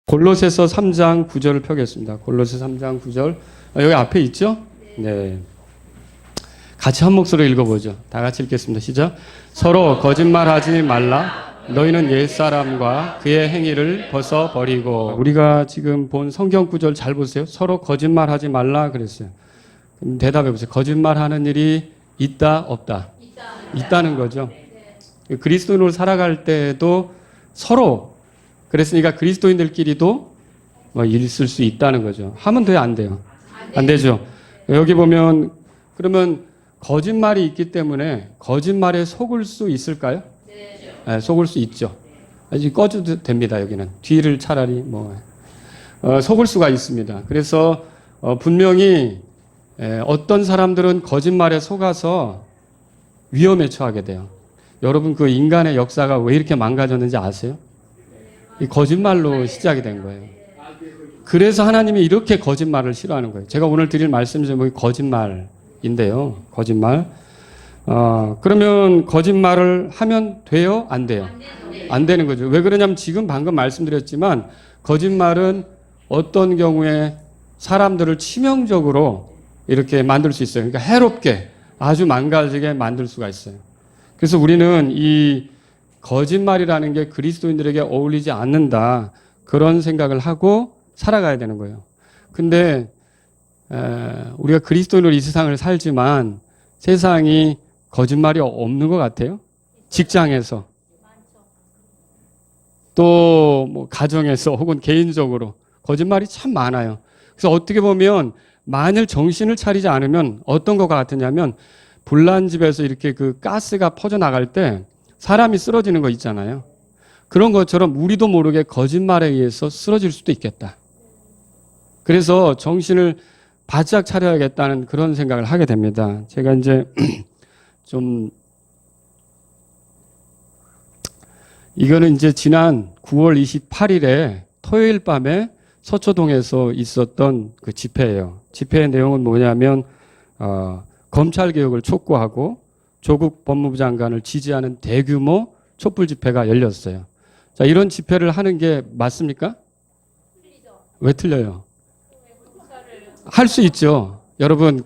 골로새서 3장 9절을 펴겠습니다. 골로새 3장 9절. 여기 앞에 있죠? 네. 같이 한 목소리로 읽어보죠. 다 같이 읽겠습니다. 시작. 서로 거짓말하지 말라. 너희는 옛사람과 그의 행위를 벗어버리고. 우리가 지금 본 성경 구절 잘 보세요. 서로 거짓말하지 말라 그랬어요. 대답해 보세요. 거짓말하는 일이 있다 없다? 있다는 거죠. 그리스도인으로 살아갈 때도 서로 그랬으니까 그리스도인들끼리도 있을 수 있다는 거죠. 하면 돼요, 안 돼요? 안 되죠. 여기 보면 그러면 거짓말이 있기 때문에 거짓말에 속을 수 있을까요? 네, 속을 수 있죠. 아직 꺼줘도 됩니다. 여기는 뒤를 차라리 속을 수가 있습니다. 그래서 분명히 어떤 사람들은 거짓말에 속아서 위험에 처하게 돼요. 여러분 그 인간의 역사가 왜 이렇게 망가졌는지 아세요? 이 거짓말로 시작이 된 거예요. 그래서 하나님이 이렇게 거짓말을 싫어하는 거예요. 제가 오늘 드릴 말씀 제목이 거짓말인데요. 거짓말. 그러면 거짓말을 하면 돼요? 안 돼요? 안 되는 거죠. 왜 그러냐면 지금 방금 말씀드렸지만 거짓말은 어떤 경우에 사람들을 치명적으로 이렇게 만들 수 있어요. 그러니까 해롭게 아주 망가지게 만들 수가 있어요. 그래서 우리는 이 거짓말이라는 게 그리스도인들에게 어울리지 않는다. 그런 생각을 하고 살아가야 되는 거예요. 근데 우리가 그리스도인으로 이 세상을 살지만 세상이 거짓말이 없는 것 같아요. 직장에서 또 가정에서 혹은 개인적으로 거짓말이 참 많아요. 그래서 어떻게 보면 만일 정신을 차리지 않으면 어떤 것과 같으냐면 불난집에서 이렇게 그 가스가 퍼져나갈 때 사람이 쓰러지는 거 있잖아요. 그런 것처럼 우리도 모르게 거짓말에 의해서 쓰러질 수도 있겠다. 그래서 정신을 바짝 차려야겠다는 그런 생각을 하게 됩니다. 제가 이제 이거는 이제 지난 9월 28일에 토요일 밤에 서초동에서 있었던 그 집회예요. 집회의 내용은 뭐냐면 검찰 개혁을 촉구하고 조국 법무부 장관을 지지하는 대규모 촛불 집회가 열렸어요. 자, 이런 집회를 하는 게 맞습니까? 틀리죠. 왜 틀려요? 할 수 있죠. 여러분,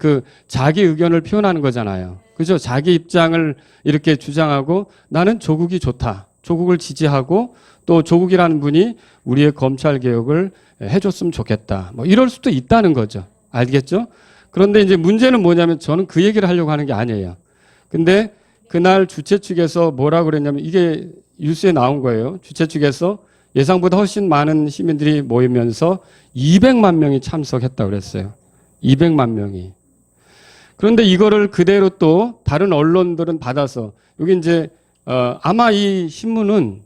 자기 의견을 표현하는 거잖아요. 그죠? 자기 입장을 이렇게 주장하고 나는 조국이 좋다. 조국을 지지하고 또 조국이라는 분이 우리의 검찰 개혁을 해줬으면 좋겠다. 이럴 수도 있다는 거죠. 알겠죠? 그런데 이제 문제는 뭐냐면 저는 그 얘기를 하려고 하는 게 아니에요. 근데 그날 주최 측에서 뭐라고 그랬냐면 이게 뉴스에 나온 거예요. 주최 측에서 예상보다 훨씬 많은 시민들이 모이면서 200만 명이 참석했다고 그랬어요. 200만 명이. 그런데 이거를 그대로 또 다른 언론들은 받아서 여기 이제 아마 이 신문은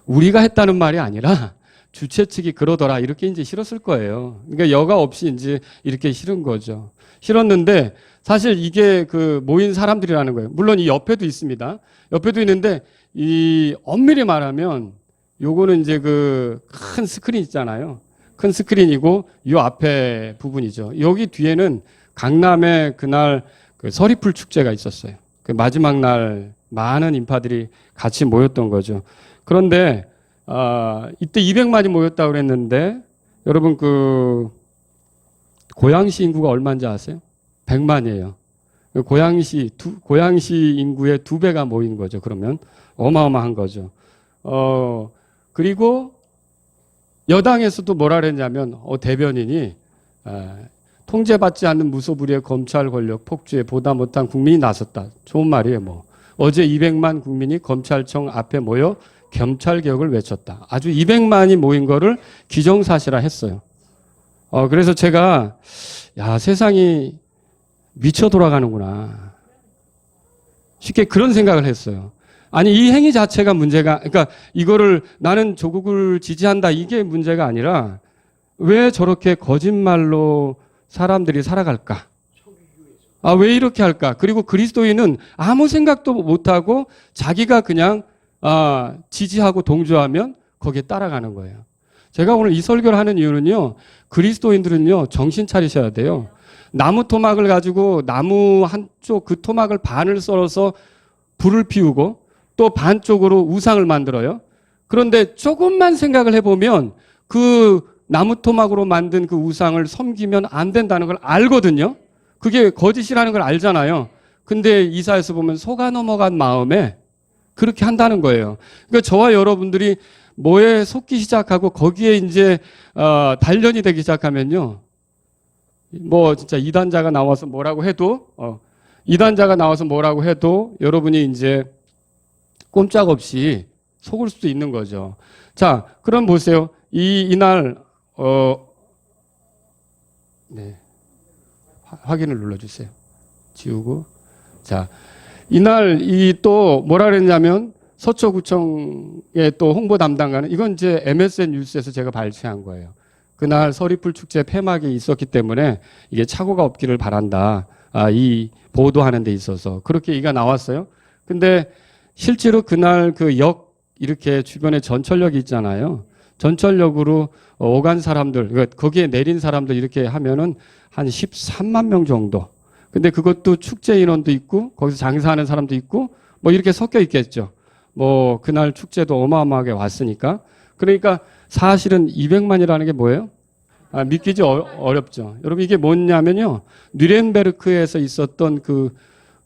우리가 했다는 말이 아니라 주최 측이 그러더라 이렇게 이제 실었을 거예요. 그러니까 여과 없이 이제 이렇게 실은 거죠. 실었는데 사실 이게 모인 사람들이라는 거예요. 물론 이 옆에도 있습니다. 옆에도 있는데 이 엄밀히 말하면 요거는 이제 큰 스크린 있잖아요. 큰 스크린이고 요 앞에 부분이죠. 여기 뒤에는 강남에 그날 서리풀 축제가 있었어요. 마지막 날 많은 인파들이 같이 모였던 거죠. 그런데 이때 200만이 모였다고 그랬는데 여러분 고양시 인구가 얼마인지 아세요? 100만이에요. 고양시 인구의 2배가 모인 거죠. 그러면 어마어마한 거죠. 그리고 여당에서도 뭐라 그랬냐면 대변인이 통제받지 않는 무소불위의 검찰 권력 폭주에 보다 못한 국민이 나섰다. 좋은 말이에요. 어제 200만 국민이 검찰청 앞에 모여 검찰 개혁을 외쳤다. 아주 200만이 모인 거를 기정사실화 했어요. 그래서 제가 세상이 미쳐 돌아가는구나. 쉽게 그런 생각을 했어요. 아니 이 행위 자체가 문제가 그러니까 이거를 나는 조국을 지지한다 이게 문제가 아니라 왜 저렇게 거짓말로 사람들이 살아갈까? 왜 이렇게 할까? 그리고 그리스도인은 아무 생각도 못하고 자기가 그냥 지지하고 동조하면 거기에 따라가는 거예요. 제가 오늘 이 설교를 하는 이유는요. 그리스도인들은요. 정신 차리셔야 돼요. 나무 토막을 가지고 나무 한쪽 그 토막을 반을 썰어서 불을 피우고 또 반쪽으로 우상을 만들어요. 그런데 조금만 생각을 해보면 그 나무 토막으로 만든 그 우상을 섬기면 안 된다는 걸 알거든요. 그게 거짓이라는 걸 알잖아요. 근데 이사야서 보면 속아 넘어간 마음에 그렇게 한다는 거예요. 그러니까 저와 여러분들이 뭐에 속기 시작하고 거기에 이제 단련이 되기 시작하면요. 뭐 진짜 이단자가 나와서 뭐라고 해도 여러분이 이제 꼼짝없이 속을 수도 있는 거죠. 자, 그럼 보세요. 이날 네. 확인을 눌러주세요. 지우고. 자, 이날 또 뭐라 그랬냐면 서초구청의 또 홍보 담당관은 이건 이제 MSN 뉴스에서 제가 발췌한 거예요. 그날 서리풀 축제 폐막이 있었기 때문에 이게 착오가 없기를 바란다. 이 보도하는 데 있어서 그렇게 얘기가 나왔어요. 근데 실제로 그날 그 역 이렇게 주변에 전철역이 있잖아요. 전철역으로 오간 사람들, 그러니까 거기에 내린 사람들 이렇게 하면은 한 13만 명 정도. 근데 그것도 축제 인원도 있고 거기서 장사하는 사람도 있고 뭐 이렇게 섞여 있겠죠. 뭐 그날 축제도 어마어마하게 왔으니까. 그러니까 사실은 200만이라는 게 뭐예요? 믿기지 어렵죠. 여러분 이게 뭐냐면요. 뉘렌베르크에서 있었던 그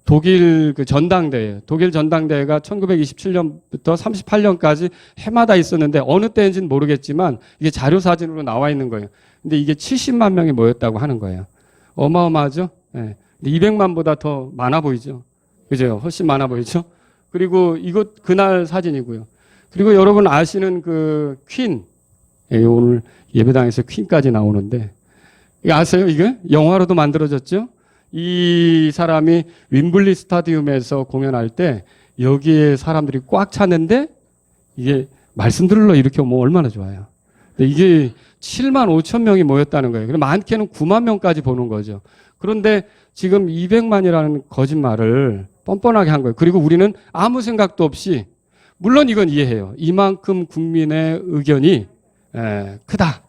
독일 그 전당대회. 독일 전당대회가 1927년부터 38년까지 해마다 있었는데 어느 때인지는 모르겠지만 이게 자료 사진으로 나와 있는 거예요. 근데 이게 70만 명이 모였다고 하는 거예요. 어마어마하죠? 네. 200만보다 더 많아 보이죠? 그죠? 훨씬 많아 보이죠? 그리고 이것 그날 사진이고요. 그리고 여러분 아시는 그 퀸. 예, 오늘 예배당에서 퀸까지 나오는데 이거 아세요? 이게 영화로도 만들어졌죠? 이 사람이 윈블리 스타디움에서 공연할 때 여기에 사람들이 꽉 찼는데 이게 말씀 들으러 이렇게 오면 얼마나 좋아요. 근데 이게 7만 5천 명이 모였다는 거예요. 많게는 9만 명까지 보는 거죠. 그런데 지금 200만이라는 거짓말을 뻔뻔하게 한 거예요. 그리고 우리는 아무 생각도 없이 물론 이건 이해해요. 이만큼 국민의 의견이 크다.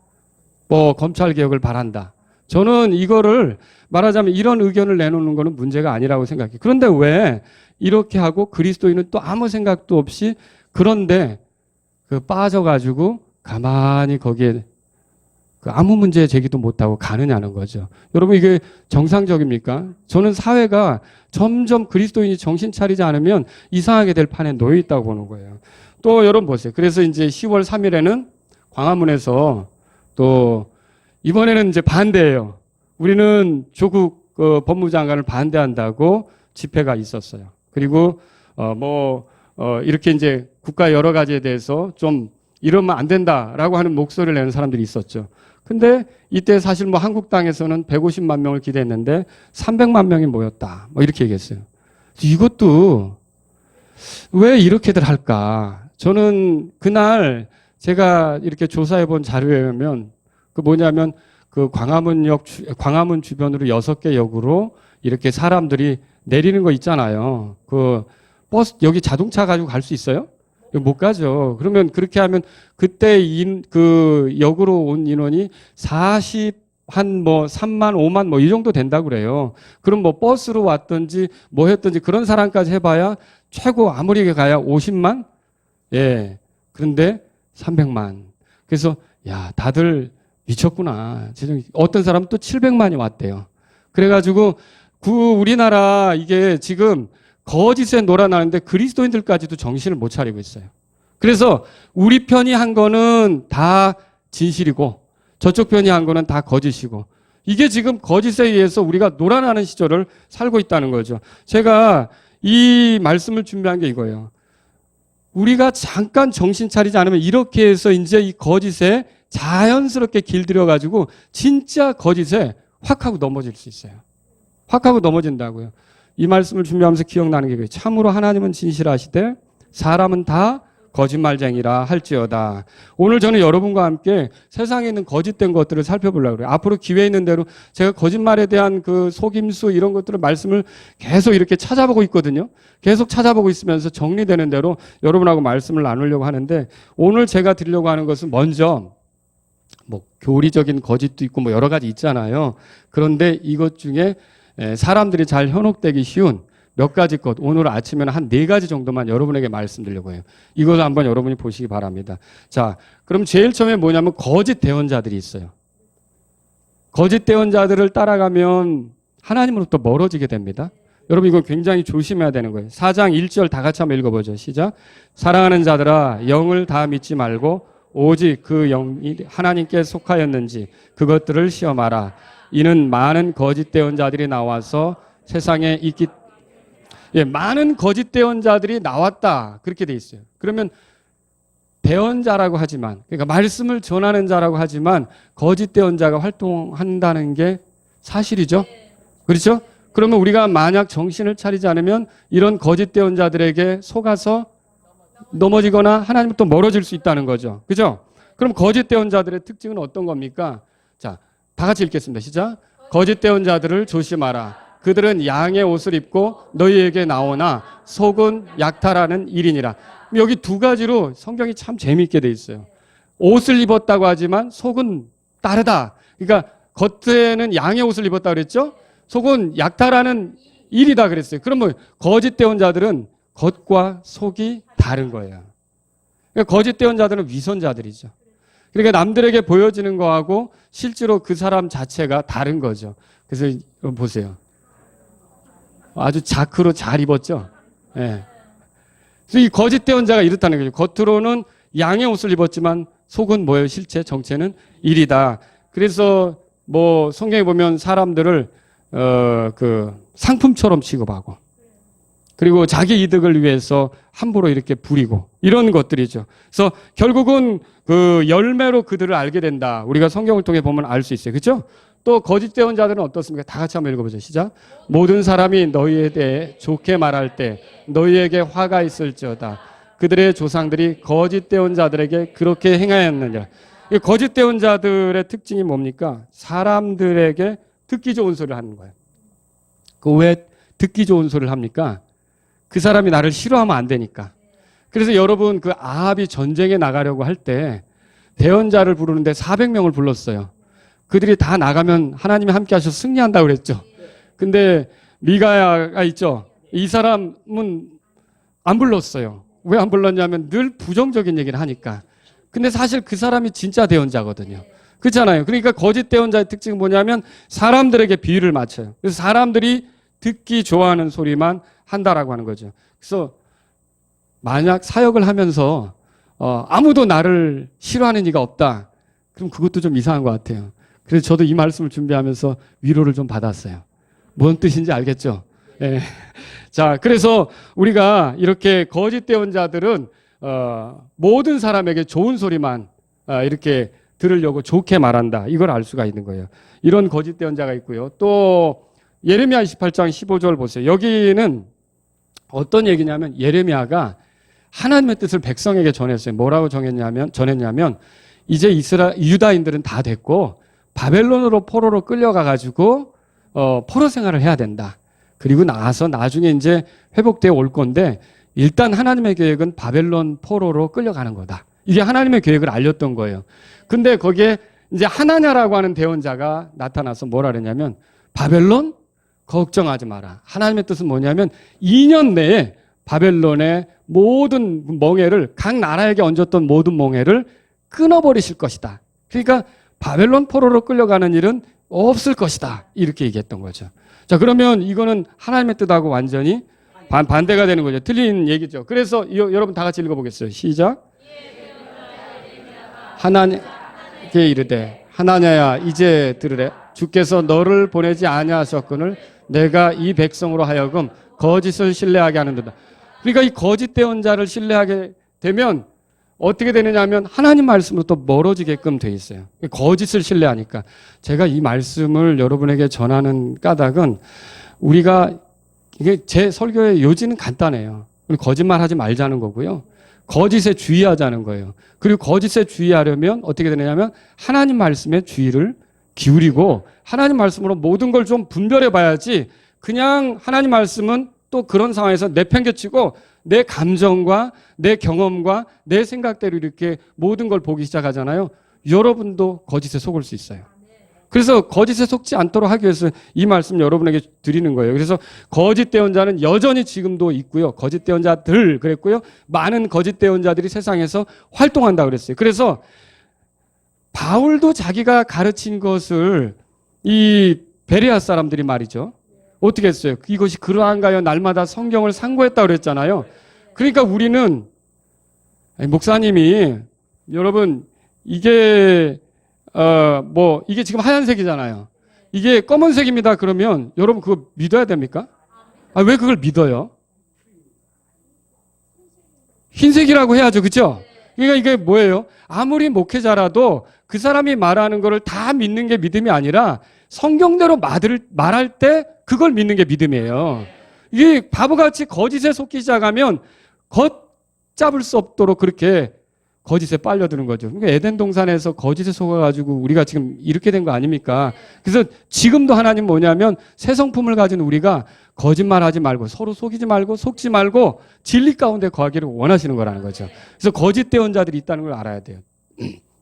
뭐 검찰 개혁을 바란다. 저는 이거를 말하자면 이런 의견을 내놓는 거는 문제가 아니라고 생각해요. 그런데 왜 이렇게 하고 그리스도인은 또 아무 생각도 없이 그런데 그 빠져가지고 가만히 거기에 그 아무 문제 제기도 못하고 가느냐는 거죠. 여러분 이게 정상적입니까? 저는 사회가 점점 그리스도인이 정신 차리지 않으면 이상하게 될 판에 놓여 있다고 보는 거예요. 또 여러분 보세요. 그래서 이제 10월 3일에는 광화문에서 또 이번에는 이제 반대예요. 우리는 조국 법무장관을 반대한다고 집회가 있었어요. 그리고 이렇게 이제 국가 여러 가지에 대해서 좀 이러면 안 된다라고 하는 목소리를 내는 사람들이 있었죠. 근데 이때 사실 뭐 한국당에서는 150만 명을 기대했는데 300만 명이 모였다. 뭐 이렇게 얘기했어요. 이것도 왜 이렇게들 할까? 저는 그날 제가 이렇게 조사해 본 자료에 의하면 그 뭐냐면 그 광화문 주변으로 6개 역으로 이렇게 사람들이 내리는 거 있잖아요. 그 버스 여기 자동차 가지고 갈 수 있어요? 못 가죠. 그러면 그렇게 하면 그때 그 역으로 온 인원이 3만 5만 뭐 이 정도 된다고 그래요. 그럼 뭐 버스로 왔든지 뭐 했든지 그런 사람까지 해봐야 최고 아무리 가야 50만? 예. 그런데 300만. 그래서 야 다들 미쳤구나. 어떤 사람은 또 700만이 왔대요. 그래가지고 우리나라 이게 지금 거짓에 놀아나는데 그리스도인들까지도 정신을 못 차리고 있어요. 그래서 우리 편이 한 거는 다 진실이고 저쪽 편이 한 거는 다 거짓이고 이게 지금 거짓에 의해서 우리가 놀아나는 시절을 살고 있다는 거죠. 제가 이 말씀을 준비한 게 이거예요. 우리가 잠깐 정신 차리지 않으면 이렇게 해서 이제 이 거짓에 자연스럽게 길들여가지고 진짜 거짓에 확 하고 넘어질 수 있어요. 확 하고 넘어진다고요. 이 말씀을 준비하면서 기억나는 게 참으로 하나님은 진실하시되 사람은 다 거짓말쟁이라 할지어다. 오늘 저는 여러분과 함께 세상에 있는 거짓된 것들을 살펴보려고 그래요. 앞으로 기회 있는 대로 제가 거짓말에 대한 그 속임수 이런 것들을 말씀을 계속 이렇게 찾아보고 있거든요. 계속 찾아보고 있으면서 정리되는 대로 여러분하고 말씀을 나누려고 하는데 오늘 제가 드리려고 하는 것은 먼저 뭐 교리적인 거짓도 있고 뭐 여러 가지 있잖아요. 그런데 이것 중에 사람들이 잘 현혹되기 쉬운 몇 가지 것, 오늘 아침에는 한 4가지 정도만 여러분에게 말씀드리려고 해요. 이걸 한번 여러분이 보시기 바랍니다. 자, 그럼 제일 처음에 뭐냐면 거짓 대언자들이 있어요. 거짓 대언자들을 따라가면 하나님으로부터 멀어지게 됩니다. 여러분 이거 굉장히 조심해야 되는 거예요. 4장 1절 다 같이 한번 읽어보죠. 시작. 사랑하는 자들아 영을 다 믿지 말고 오직 그 영이 하나님께 속하였는지 그것들을 시험하라. 이는 많은 거짓 대언자들이 나와서 세상에 있기 많은 거짓 대언자들이 나왔다. 그렇게 돼 있어요. 그러면 대언자라고 하지만 그러니까 말씀을 전하는 자라고 하지만 거짓 대언자가 활동한다는 게 사실이죠. 그렇죠? 그러면 우리가 만약 정신을 차리지 않으면 이런 거짓 대언자들에게 속아서 넘어지거나 하나님부터 멀어질 수 있다는 거죠. 그죠? 그럼 거짓 대언자들의 특징은 어떤 겁니까? 자, 다 같이 읽겠습니다. 시작. 거짓 대언자들을 조심하라. 그들은 양의 옷을 입고 너희에게 나오나 속은 약탈하는 일이니라. 여기 2가지로 성경이 참 재미있게 돼 있어요. 옷을 입었다고 하지만 속은 다르다. 그러니까 겉에는 양의 옷을 입었다 그랬죠? 속은 약탈하는 일이다 그랬어요. 그러면 거짓 대언자들은 겉과 속이 다른 거예요. 그러니까 거짓 대언자들은 위선자들이죠. 그러니까 남들에게 보여지는 거하고 실제로 그 사람 자체가 다른 거죠. 그래서 보세요. 아주 자크로 잘 입었죠. 예. 그래서 이 거짓 대언자가 이렇다는 거죠. 겉으로는 양의 옷을 입었지만 속은 뭐예요? 실제 정체는 일이다. 그래서 뭐 성경에 보면 사람들을 그 상품처럼 취급하고 그리고 자기 이득을 위해서 함부로 이렇게 부리고 이런 것들이죠. 그래서 결국은 그 열매로 그들을 알게 된다. 우리가 성경을 통해 보면 알 수 있어요. 그렇죠? 또 거짓 대언자들은 어떻습니까? 다 같이 한번 읽어보죠. 시작. 모든 사람이 너희에 대해 좋게 말할 때 너희에게 화가 있을지어다. 그들의 조상들이 거짓 대언자들에게 그렇게 행하였느냐. 이 거짓 대언자들의 특징이 뭡니까? 사람들에게 듣기 좋은 소리를 하는 거예요. 그 왜 듣기 좋은 소리를 합니까? 그 사람이 나를 싫어하면 안 되니까. 그래서 여러분 그 아합이 전쟁에 나가려고 할 때 대언자를 부르는데 400명을 불렀어요. 그들이 다 나가면 하나님이 함께 하셔서 승리한다고 그랬죠. 근데 미가야가 있죠. 이 사람은 안 불렀어요. 왜 안 불렀냐면 늘 부정적인 얘기를 하니까. 근데 사실 그 사람이 진짜 대언자거든요. 그렇잖아요. 그러니까 거짓 대언자의 특징은 뭐냐면 사람들에게 비유를 맞춰요. 그래서 사람들이 듣기 좋아하는 소리만 한다라고 하는 거죠. 그래서 만약 사역을 하면서 아무도 나를 싫어하는 이가 없다. 그럼 그것도 좀 이상한 것 같아요. 그래서 저도 이 말씀을 준비하면서 위로를 좀 받았어요. 뭔 뜻인지 알겠죠? 네. 자, 그래서 우리가 이렇게 거짓 대언자들은 모든 사람에게 좋은 소리만 이렇게 들으려고 좋게 말한다. 이걸 알 수가 있는 거예요. 이런 거짓 대언자가 있고요. 또 예레미야 28장 15절 보세요. 여기는 어떤 얘기냐면 예레미야가 하나님의 뜻을 백성에게 전했어요. 뭐라고 전했냐면 이제 유다인들은 다 됐고 바벨론으로 포로로 끌려가 가지고 포로 생활을 해야 된다. 그리고 나중에 이제 회복되어 올 건데 일단 하나님의 계획은 바벨론 포로로 끌려가는 거다. 이게 하나님의 계획을 알렸던 거예요. 근데 거기에 이제 하나냐라고 하는 대언자가 나타나서 뭐라 그랬냐면 바벨론 걱정하지 마라. 하나님의 뜻은 뭐냐면 2년 내에 바벨론의 모든 멍에를 각 나라에게 얹었던 모든 멍에를 끊어버리실 것이다. 그러니까 바벨론 포로로 끌려가는 일은 없을 것이다. 이렇게 얘기했던 거죠. 자, 그러면 이거는 하나님의 뜻하고 완전히 반대가 되는 거죠. 틀린 얘기죠. 그래서 여러분 다 같이 읽어보겠어요. 시작. 하나님께 이르되 하나냐야 이제 들으래. 주께서 너를 보내지 아니하셨거늘 내가 이 백성으로 하여금 거짓을 신뢰하게 하는도다. 그러니까 이 거짓 대언자를 신뢰하게 되면 어떻게 되느냐 하면 하나님 말씀으로부터 멀어지게끔 돼 있어요. 거짓을 신뢰하니까. 제가 이 말씀을 여러분에게 전하는 까닭은 우리가 이게 제 설교의 요지는 간단해요. 거짓말 하지 말자는 거고요. 거짓에 주의하자는 거예요. 그리고 거짓에 주의하려면 어떻게 되느냐면 하나님 말씀에 주의를 기울이고 하나님 말씀으로 모든 걸 좀 분별해 봐야지 그냥 하나님 말씀은 또 그런 상황에서 내팽개치고 내 감정과 내 경험과 내 생각대로 이렇게 모든 걸 보기 시작하잖아요. 여러분도 거짓에 속을 수 있어요. 그래서 거짓에 속지 않도록 하기 위해서 이 말씀 여러분에게 드리는 거예요. 그래서 거짓 대언자는 여전히 지금도 있고요. 거짓 대언자들 그랬고요. 많은 거짓 대언자들이 세상에서 활동한다 그랬어요. 그래서 바울도 자기가 가르친 것을 이 베레아 사람들이 말이죠. 어떻게 했어요? 이것이 그러한가요? 날마다 성경을 상고했다 그랬잖아요. 그러니까 우리는 목사님이 여러분 이게 이게 지금 하얀색이잖아요. 이게 검은색입니다. 그러면 여러분 그거 믿어야 됩니까? 왜 그걸 믿어요? 흰색이라고 해야죠. 그렇죠? 그러니까 이게 뭐예요? 아무리 목회자라도 그 사람이 말하는 거를 다 믿는 게 믿음이 아니라 성경대로 말할 때 그걸 믿는 게 믿음이에요. 이게 바보같이 거짓에 속기 시작하면 걷잡을 수 없도록 그렇게 거짓에 빨려드는 거죠. 그러니까 에덴 동산에서 거짓에 속아가지고 우리가 지금 이렇게 된 거 아닙니까? 그래서 지금도 하나님 뭐냐면 새 성품을 가진 우리가 거짓말하지 말고 서로 속이지 말고 속지 말고 진리 가운데 거하기를 원하시는 거라는 거죠. 그래서 거짓 대언자들이 있다는 걸 알아야 돼요.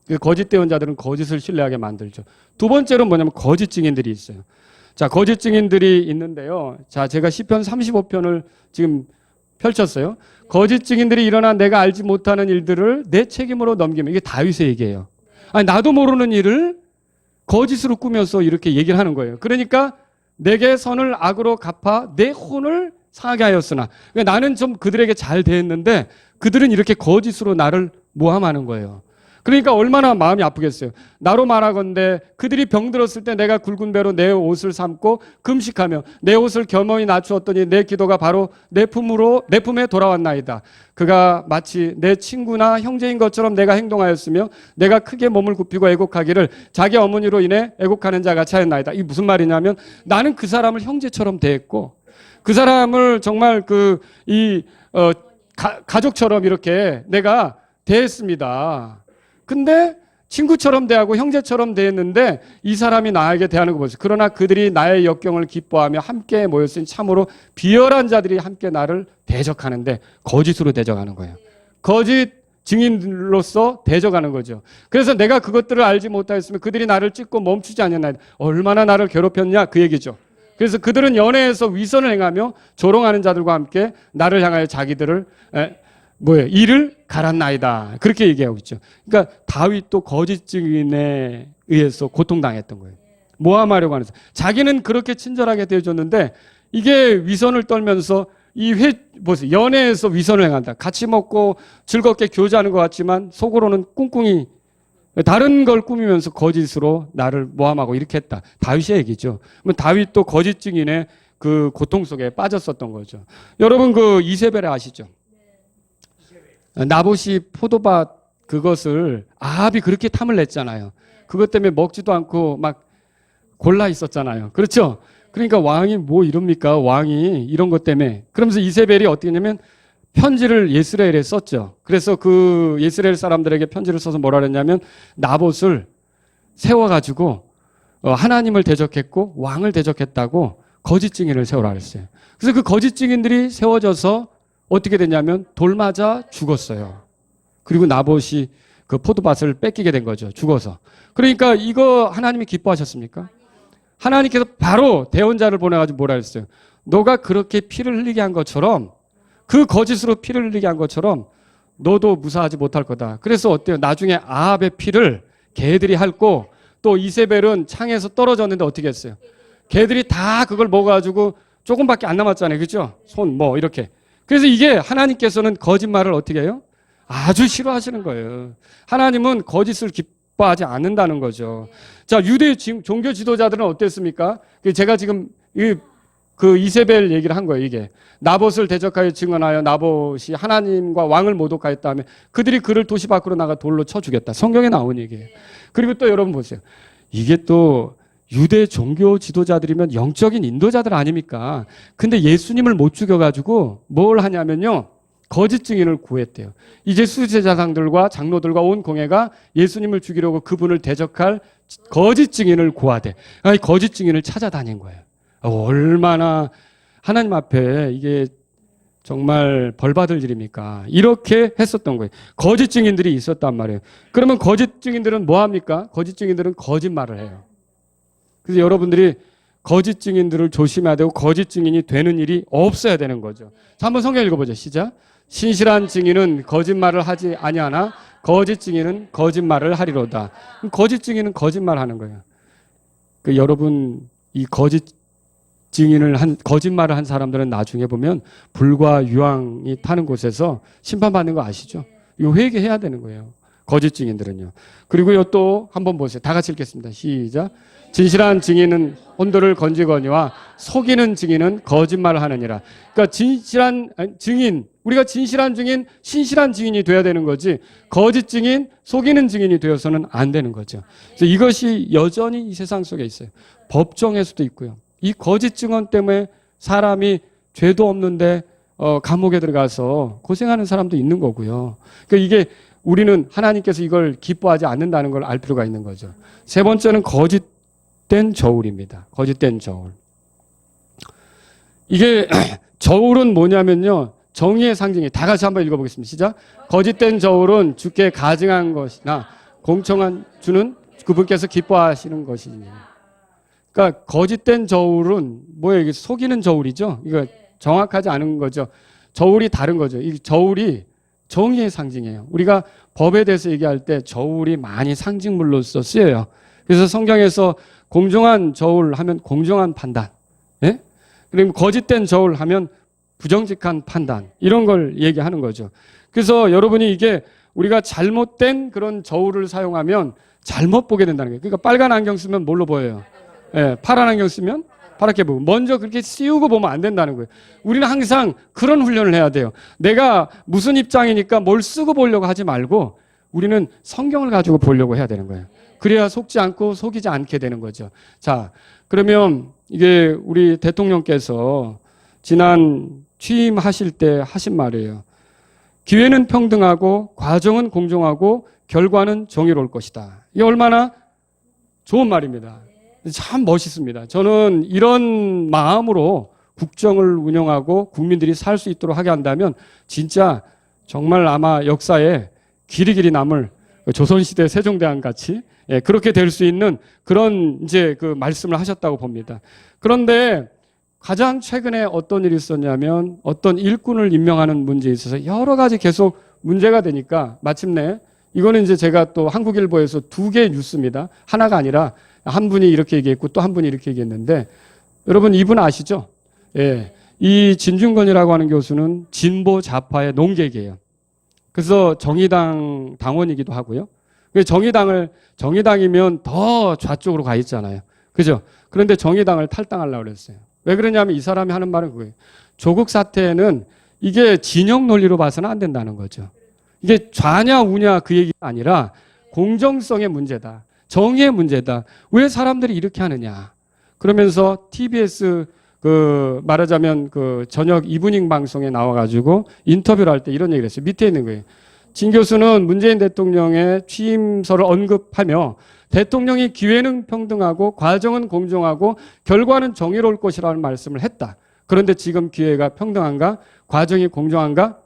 그 거짓 대언자들은 거짓을 신뢰하게 만들죠. 두 번째로 뭐냐면 거짓 증인들이 있어요. 자, 거짓 증인들이 있는데요. 자, 제가 시편 35편을 지금 펼쳤어요. 거짓 증인들이 일어나 내가 알지 못하는 일들을 내 책임으로 넘기면 이게 다윗의 얘기예요. 아니, 나도 모르는 일을 거짓으로 꾸며서 이렇게 얘기를 하는 거예요. 그러니까 내게 선을 악으로 갚아 내 혼을 상하게 하였으나 그러니까 나는 좀 그들에게 잘 대했는데 그들은 이렇게 거짓으로 나를 모함하는 거예요. 그러니까 얼마나 마음이 아프겠어요. 나로 말하건대 그들이 병들었을 때 내가 굵은 배로 내 옷을 삼고 금식하며 내 옷을 겸허히 낮추었더니 내 기도가 바로 내 품에 돌아왔나이다. 그가 마치 내 친구나 형제인 것처럼 내가 행동하였으며 내가 크게 몸을 굽히고 애곡하기를 자기 어머니로 인해 애곡하는 자가 차였나이다. 이게 무슨 말이냐면 나는 그 사람을 형제처럼 대했고 그 사람을 정말 가족처럼 이렇게 내가 대했습니다. 근데 친구처럼 대하고 형제처럼 대했는데 이 사람이 나에게 대하는 거 보세요. 그러나 그들이 나의 역경을 기뻐하며 함께 모였으니 참으로 비열한 자들이 함께 나를 대적하는데 거짓으로 대적하는 거예요. 거짓 증인으로서 대적하는 거죠. 그래서 내가 그것들을 알지 못하였으면 그들이 나를 찍고 멈추지 않았나이다. 얼마나 나를 괴롭혔냐 그 얘기죠. 그래서 그들은 연애에서 위선을 행하며 조롱하는 자들과 함께 나를 향하여 자기들을 이를 갈았나이다. 그렇게 얘기하고 있죠. 그러니까 다윗도 거짓 증인에 의해서 고통당했던 거예요. 모함하려고 하면서. 자기는 그렇게 친절하게 대해줬는데 이게 위선을 떨면서 연애에서 위선을 행한다. 같이 먹고 즐겁게 교제하는 것 같지만 속으로는 꿍꿍이 다른 걸 꾸미면서 거짓으로 나를 모함하고 이렇게 했다. 다윗의 얘기죠. 다윗도 거짓 증인의 그 고통 속에 빠졌었던 거죠. 여러분 그 이세벨 아시죠? 나봇이 포도밭 그것을 아합이 그렇게 탐을 냈잖아요. 그것 때문에 먹지도 않고 막 골라 있었잖아요. 그렇죠? 그러니까 왕이 뭐 이럽니까? 왕이 이런 것 때문에. 그러면서 이세벨이 어떻게 했냐면 편지를 예스라엘에 썼죠. 그래서 그 예스라엘 사람들에게 편지를 써서 뭐라 그랬냐면 나봇을 세워가지고 하나님을 대적했고 왕을 대적했다고 거짓 증인을 세우라 그랬어요. 그래서 그 거짓 증인들이 세워져서 어떻게 됐냐면 돌 맞아 죽었어요. 그리고 나봇이 그 포도밭을 뺏기게 된 거죠. 죽어서. 그러니까 이거 하나님이 기뻐하셨습니까? 하나님께서 바로 대언자를 보내가지고 뭐라 했어요? 너가 그렇게 피를 흘리게 한 것처럼 그 거짓으로 피를 흘리게 한 것처럼 너도 무사하지 못할 거다. 그래서 어때요? 나중에 아합의 피를 개들이 핥고 또 이세벨은 창에서 떨어졌는데 어떻게 했어요? 개들이 다 그걸 먹어가지고 조금밖에 안 남았잖아요. 그죠? 손 이렇게. 그래서 이게 하나님께서는 거짓말을 어떻게 해요? 아주 싫어하시는 거예요. 하나님은 거짓을 기뻐하지 않는다는 거죠. 자, 유대 종교 지도자들은 어땠습니까? 제가 지금 그 이세벨 얘기를 한 거예요. 이게 나봇을 대적하여 증언하여 나봇이 하나님과 왕을 모독하였다 하면 그들이 그를 도시 밖으로 나가 돌로 쳐 죽였다. 성경에 나온 얘기예요. 그리고 또 여러분 보세요. 이게 또 유대 종교 지도자들이면 영적인 인도자들 아닙니까? 근데 예수님을 못 죽여가지고 뭘 하냐면요. 거짓 증인을 구했대요. 이제 수제자상들과 장로들과 온 공회가 예수님을 죽이려고 그분을 대적할 거짓 증인을 구하대. 아니, 거짓 증인을 찾아다닌 거예요. 얼마나 하나님 앞에 이게 정말 벌받을 일입니까? 이렇게 했었던 거예요. 거짓 증인들이 있었단 말이에요. 그러면 거짓 증인들은 뭐 합니까? 거짓 증인들은 거짓말을 해요. 그래서 여러분들이 거짓 증인들을 조심해야 되고 거짓 증인이 되는 일이 없어야 되는 거죠. 자, 한번 성경 읽어보죠. 시작. 신실한 증인은 거짓말을 하지 아니하나 거짓 증인은 거짓말을 하리로다. 거짓 증인은 거짓말하는 거예요. 여러분 이 거짓말을 한 사람들은 나중에 보면 불과 유황이 타는 곳에서 심판받는 거 아시죠? 이거 회개해야 되는 거예요. 거짓 증인들은요. 그리고요 또 한번 보세요. 다 같이 읽겠습니다. 시작. 진실한 증인은 혼도를 건지거니와 속이는 증인은 거짓말을 하느니라. 그러니까 진실한 증인, 우리가 진실한 증인, 신실한 증인이 돼야 되는 거지 거짓 증인, 속이는 증인이 되어서는 안 되는 거죠. 그래서 이것이 여전히 이 세상 속에 있어요. 법정에서도 있고요. 이 거짓 증언 때문에 사람이 죄도 없는데 감옥에 들어가서 고생하는 사람도 있는 거고요. 그러니까 이게 우리는 하나님께서 이걸 기뻐하지 않는다는 걸 알 필요가 있는 거죠. 세 번째는 거짓된 저울입니다. 거짓된 저울. 이게 저울은 뭐냐면요. 정의의 상징이에요. 다 같이 한번 읽어보겠습니다. 시작. 거짓된 저울은 주께 가증한 것이나 공청한 주는 그분께서 기뻐하시는 것이니. 그러니까 거짓된 저울은 뭐예요? 이게 속이는 저울이죠. 이거 정확하지 않은 거죠. 저울이 다른 거죠. 이 저울이 정의의 상징이에요. 우리가 법에 대해서 얘기할 때 저울이 많이 상징물로서 쓰여요. 그래서 성경에서 공정한 저울 하면 공정한 판단, 예? 그리고 거짓된 저울 하면 부정직한 판단, 이런 걸 얘기하는 거죠. 그래서 여러분이 이게 우리가 잘못된 그런 저울을 사용하면 잘못 보게 된다는 거예요. 그러니까 빨간 안경 쓰면 뭘로 보여요? 예, 파란 안경 쓰면 파랗게 보고, 먼저 그렇게 씌우고 보면 안 된다는 거예요. 우리는 항상 그런 훈련을 해야 돼요. 내가 무슨 입장이니까 뭘 쓰고 보려고 하지 말고 우리는 성경을 가지고 보려고 해야 되는 거예요. 그래야 속지 않고 속이지 않게 되는 거죠. 자, 그러면 이게 우리 대통령께서 지난 취임하실 때 하신 말이에요. 기회는 평등하고 과정은 공정하고 결과는 정의로울 것이다. 이게 얼마나 좋은 말입니다. 참 멋있습니다. 저는 이런 마음으로 국정을 운영하고 국민들이 살 수 있도록 하게 한다면 진짜 정말 아마 역사에 길이길이 남을 조선시대 세종대왕 같이 그렇게 될 수 있는 그런 이제 그 말씀을 하셨다고 봅니다. 그런데 가장 최근에 어떤 일이 있었냐면 어떤 일꾼을 임명하는 문제에 있어서 여러 가지 계속 문제가 되니까 마침내 이거는 이제 제가 또 한국일보에서 2개 뉴스입니다. 하나가 아니라 한 분이 이렇게 얘기했고 또 한 분이 이렇게 얘기했는데 여러분 이분 아시죠? 예. 이 진중권이라고 하는 교수는 진보 좌파의 농객이에요. 그래서 정의당 당원이기도 하고요. 정의당이면 더 좌쪽으로 가 있잖아요. 그죠? 그런데 정의당을 탈당하려고 그랬어요. 왜 그러냐면 이 사람이 하는 말은 그거예요. 조국 사태는 이게 진영 논리로 봐서는 안 된다는 거죠. 이게 좌냐 우냐 그 얘기가 아니라 공정성의 문제다. 정의의 문제다. 왜 사람들이 이렇게 하느냐. 그러면서 TBS 말하자면 저녁 이브닝 방송에 나와가지고 인터뷰를 할 때 이런 얘기를 했어요. 밑에 있는 거예요. 진 교수는 문재인 대통령의 취임서를 언급하며 대통령이 기회는 평등하고 과정은 공정하고 결과는 정의로울 것이라는 말씀을 했다. 그런데 지금 기회가 평등한가? 과정이 공정한가?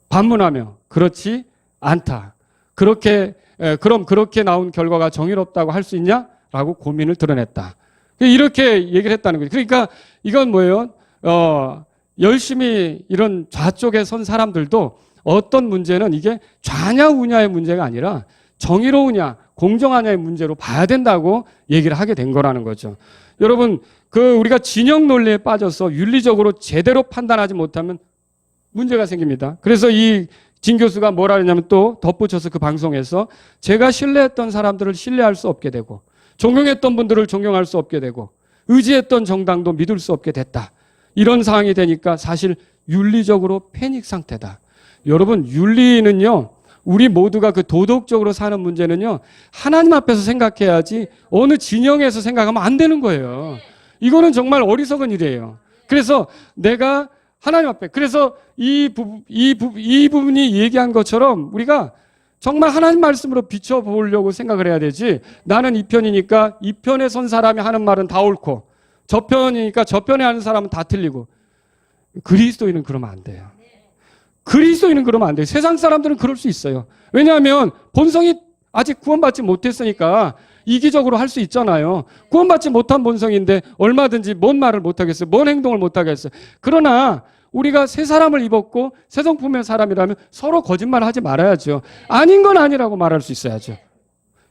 반문하며 그렇지 않다. 그럼 그렇게 나온 결과가 정의롭다고 할 수 있냐? 라고 고민을 드러냈다. 이렇게 얘기를 했다는 거죠. 그러니까 이건 뭐예요? 열심히 이런 좌쪽에 선 사람들도 어떤 문제는 이게 좌냐 우냐의 문제가 아니라 정의로우냐 공정하냐의 문제로 봐야 된다고 얘기를 하게 된 거라는 거죠. 여러분 우리가 진영 논리에 빠져서 윤리적으로 제대로 판단하지 못하면 문제가 생깁니다. 그래서 이 진 교수가 뭐라 했냐면 또 덧붙여서 그 방송에서 제가 신뢰했던 사람들을 신뢰할 수 없게 되고 존경했던 분들을 존경할 수 없게 되고 의지했던 정당도 믿을 수 없게 됐다. 이런 상황이 되니까 사실 윤리적으로 패닉 상태다. 여러분 윤리는요. 우리 모두가 도덕적으로 사는 문제는요. 하나님 앞에서 생각해야지 어느 진영에서 생각하면 안 되는 거예요. 이거는 정말 어리석은 일이에요. 그래서 내가 하나님 앞에 그래서 이 부분이 얘기한 것처럼 우리가 정말 하나님 말씀으로 비춰보려고 생각을 해야 되지 나는 이 편이니까 이 편에 선 사람이 하는 말은 다 옳고 저 편이니까 저 편에 하는 사람은 다 틀리고 그리스도인은 그러면 안 돼요. 그리스도인은 그러면 안 돼요. 세상 사람들은 그럴 수 있어요. 왜냐하면 본성이 아직 구원받지 못했으니까 이기적으로 할 수 있잖아요. 구원받지 못한 본성인데 얼마든지 뭔 말을 못하겠어요. 뭔 행동을 못하겠어요. 그러나 우리가 새 사람을 입었고 새 성품의 사람이라면 서로 거짓말 하지 말아야죠. 아닌 건 아니라고 말할 수 있어야죠.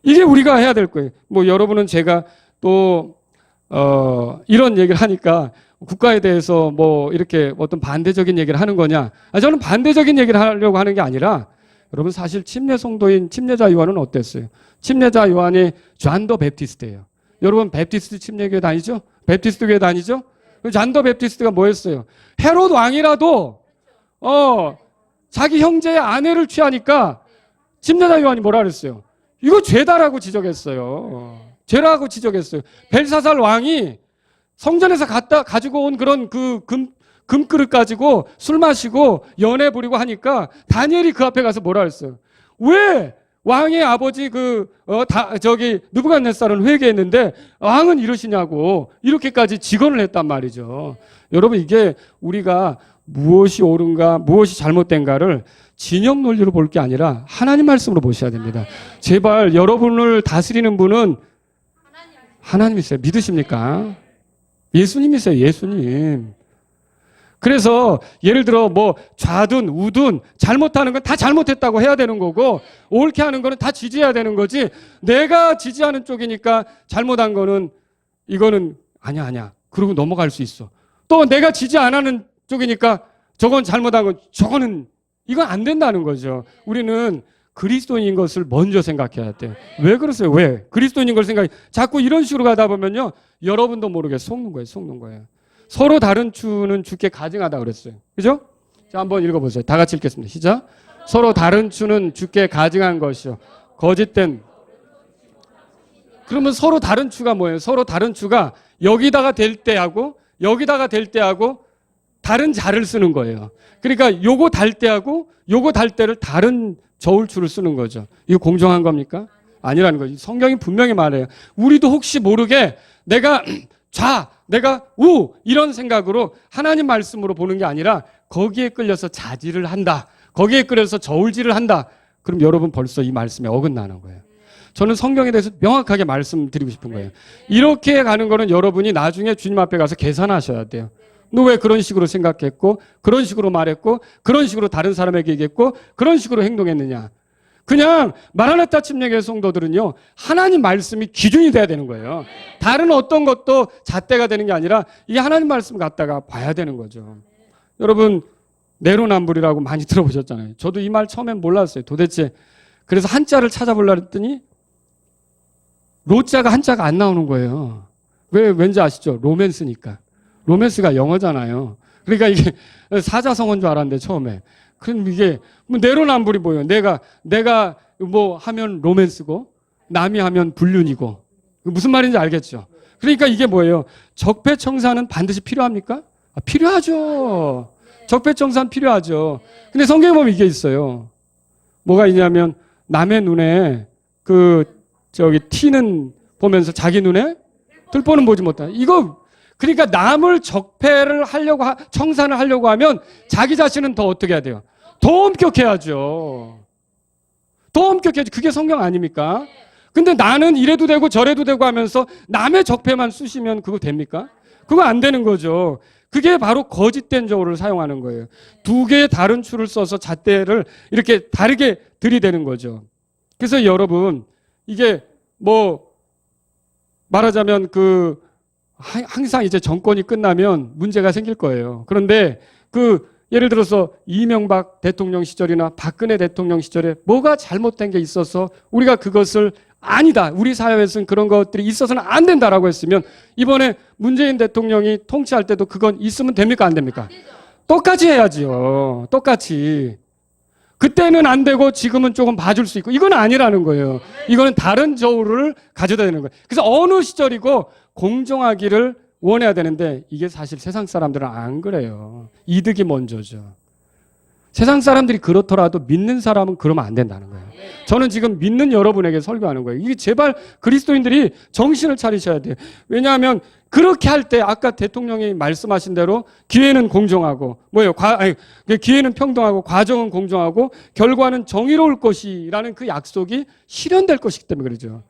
이게 우리가 해야 될 거예요. 뭐 여러분은 제가 또 이런 얘기를 하니까 국가에 대해서 뭐 이렇게 어떤 반대적인 얘기를 하는 거냐? 저는 반대적인 얘기를 하려고 하는 게 아니라 여러분 사실 침례 성도인 침례자 요한은 어땠어요? 침례자 요한이 존 더 베프티스트예요. 여러분 베프티스트 침례교회 다니죠? 베프티스트 교회 다니죠? 존 더 베프티스트가 뭐였어요? 헤롯 왕이라도 자기 형제의 아내를 취하니까 침례자 요한이 뭐라 그랬어요? 이거 죄다라고 지적했어요. 죄라고 지적했어요. 벨사살 왕이 성전에서 가지고 온 그런 그 금그릇 가지고 술 마시고 연애 부리고 하니까 다니엘이 그 앞에 가서 뭐라 그랬어요? 왜 왕의 아버지 느부갓네살은 회개했는데 왕은 이러시냐고 이렇게까지 직언을 했단 말이죠. 여러분 이게 우리가 무엇이 옳은가 무엇이 잘못된가를 진영 논리로 볼 게 아니라 하나님 말씀으로 보셔야 됩니다. 제발 여러분을 다스리는 분은 하나님이세요. 믿으십니까? 예수님이세요. 예수님. 그래서 예를 들어 뭐 좌든 우든 잘못하는 건 다 잘못했다고 해야 되는 거고 옳게 하는 거는 다 지지해야 되는 거지. 내가 지지하는 쪽이니까 잘못한 거는 이거는 아니야. 그러고 넘어갈 수 있어. 또 내가 지지 안 하는 쪽이니까 저건 잘못한 건 저거는 이건 안 된다는 거죠. 우리는 그리스도인인 것을 먼저 생각해야 돼요. 왜 그러세요? 왜? 그리스도인인 걸 생각해. 자꾸 이런 식으로 가다 보면요. 여러분도 모르게 속는 거예요. 서로 다른 추는 주께 가증하다 그랬어요. 그죠? 자, 한번 읽어보세요. 다 같이 읽겠습니다. 시작. 서로 다른 추는 주께 가증한 것이요. 거짓된. 그러면 서로 다른 추가 뭐예요? 서로 다른 추가 여기다가 될 때하고 여기다가 될 때하고 다른 자를 쓰는 거예요. 그러니까 요거 달 때하고 요거 달 때를 다른 저울추를 쓰는 거죠. 이거 공정한 겁니까? 아니라는 거죠. 성경이 분명히 말해요. 우리도 혹시 모르게 내가 내가 우 이런 생각으로 하나님 말씀으로 보는 게 아니라 거기에 끌려서 자질을 한다. 거기에 끌려서 저울질을 한다. 그럼 여러분 벌써 이 말씀에 어긋나는 거예요. 저는 성경에 대해서 명확하게 말씀드리고 싶은 거예요. 이렇게 가는 거는 여러분이 나중에 주님 앞에 가서 계산하셔야 돼요. 너 왜 그런 식으로 생각했고 그런 식으로 말했고 그런 식으로 다른 사람에게 얘기했고 그런 식으로 행동했느냐. 그냥 마라나타 침례교회 성도들은요. 하나님 말씀이 기준이 돼야 되는 거예요. 다른 어떤 것도 잣대가 되는 게 아니라 이 하나님 말씀 갖다가 봐야 되는 거죠. 여러분 내로남불이라고 많이 들어보셨잖아요. 저도 이 말 처음엔 몰랐어요. 도대체 그래서 한자를 찾아보려고 했더니 로자가 한자가 안 나오는 거예요. 왠지 아시죠? 로맨스니까. 로맨스가 영어잖아요. 그러니까 이게 사자성어인 줄 알았는데 처음에. 그럼 이게 뭐 내로남불이 뭐예요? 내가 뭐 하면 로맨스고 남이 하면 불륜이고 무슨 말인지 알겠죠? 그러니까 이게 뭐예요? 적폐청산은 반드시 필요합니까? 필요하죠. 적폐청산 필요하죠. 근데 성경에 보면 이게 있어요. 뭐가 있냐면 남의 눈에 티는 보면서 자기 눈에 들보는 보지 못한다. 이거 그러니까 남을 적폐를 하려고 청산을 하려고 하면 자기 자신은 더 어떻게 해야 돼요? 더 엄격해야죠. 더 엄격해야죠. 그게 성경 아닙니까? 근데 나는 이래도 되고 저래도 되고 하면서 남의 적폐만 쑤시면 그거 됩니까? 그거 안 되는 거죠. 그게 바로 거짓된 저울을 사용하는 거예요. 두 개의 다른 추를 써서 잣대를 이렇게 다르게 들이대는 거죠. 그래서 여러분 이게 뭐 말하자면 항상 이제 정권이 끝나면 문제가 생길 거예요. 그런데 예를 들어서 이명박 대통령 시절이나 박근혜 대통령 시절에 뭐가 잘못된 게 있어서 우리가 그것을 아니다. 우리 사회에서는 그런 것들이 있어서는 안 된다라고 했으면 이번에 문재인 대통령이 통치할 때도 그건 있으면 됩니까? 안 됩니까? 똑같이 해야지요. 똑같이. 그때는 안 되고 지금은 조금 봐줄 수 있고 이건 아니라는 거예요. 이거는 다른 저울을 가져다 되는 거예요. 그래서 어느 시절이고 공정하기를 원해야 되는데 이게 사실 세상 사람들은 안 그래요. 이득이 먼저죠. 세상 사람들이 그렇더라도 믿는 사람은 그러면 안 된다는 거예요. 저는 지금 믿는 여러분에게 설교하는 거예요. 이게 제발 그리스도인들이 정신을 차리셔야 돼요. 왜냐하면 그렇게 할 때 아까 대통령이 말씀하신 대로 기회는 공정하고 기회는 평등하고 과정은 공정하고 결과는 정의로울 것이라는 그 약속이 실현될 것이기 때문에 그러죠.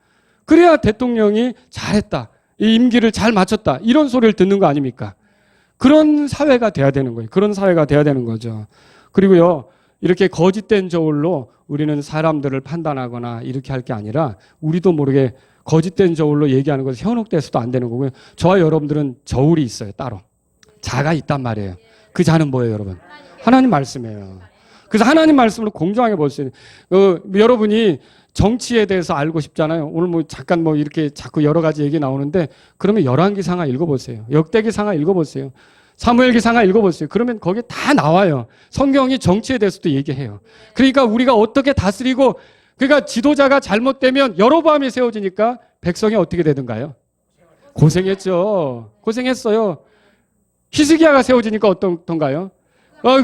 그래야 대통령이 잘했다. 이 임기를 잘 마쳤다. 이런 소리를 듣는 거 아닙니까? 그런 사회가 돼야 되는 거예요. 그런 사회가 돼야 되는 거죠. 그리고요, 이렇게 거짓된 저울로 우리는 사람들을 판단하거나 이렇게 할 게 아니라 우리도 모르게 거짓된 저울로 얘기하는 것은 현혹돼서도 안 되는 거고요. 저와 여러분들은 저울이 있어요. 따로. 자가 있단 말이에요. 그 자는 뭐예요, 여러분? 하나님 말씀이에요. 그래서 하나님 말씀으로 공정하게 볼 수 있는 여러분이 정치에 대해서 알고 싶잖아요. 오늘 뭐 잠깐 뭐 이렇게 자꾸 여러 가지 얘기 나오는데 그러면 열왕기상하 읽어보세요. 역대기상하 읽어보세요. 사무엘기상하 읽어보세요. 그러면 거기에 다 나와요. 성경이 정치에 대해서도 얘기해요. 그러니까 우리가 어떻게 다스리고 그러니까 지도자가 잘못되면 여로보암이 세워지니까 백성이 어떻게 되든가요? 고생했죠. 고생했어요. 히스기야가 세워지니까 어떤가요?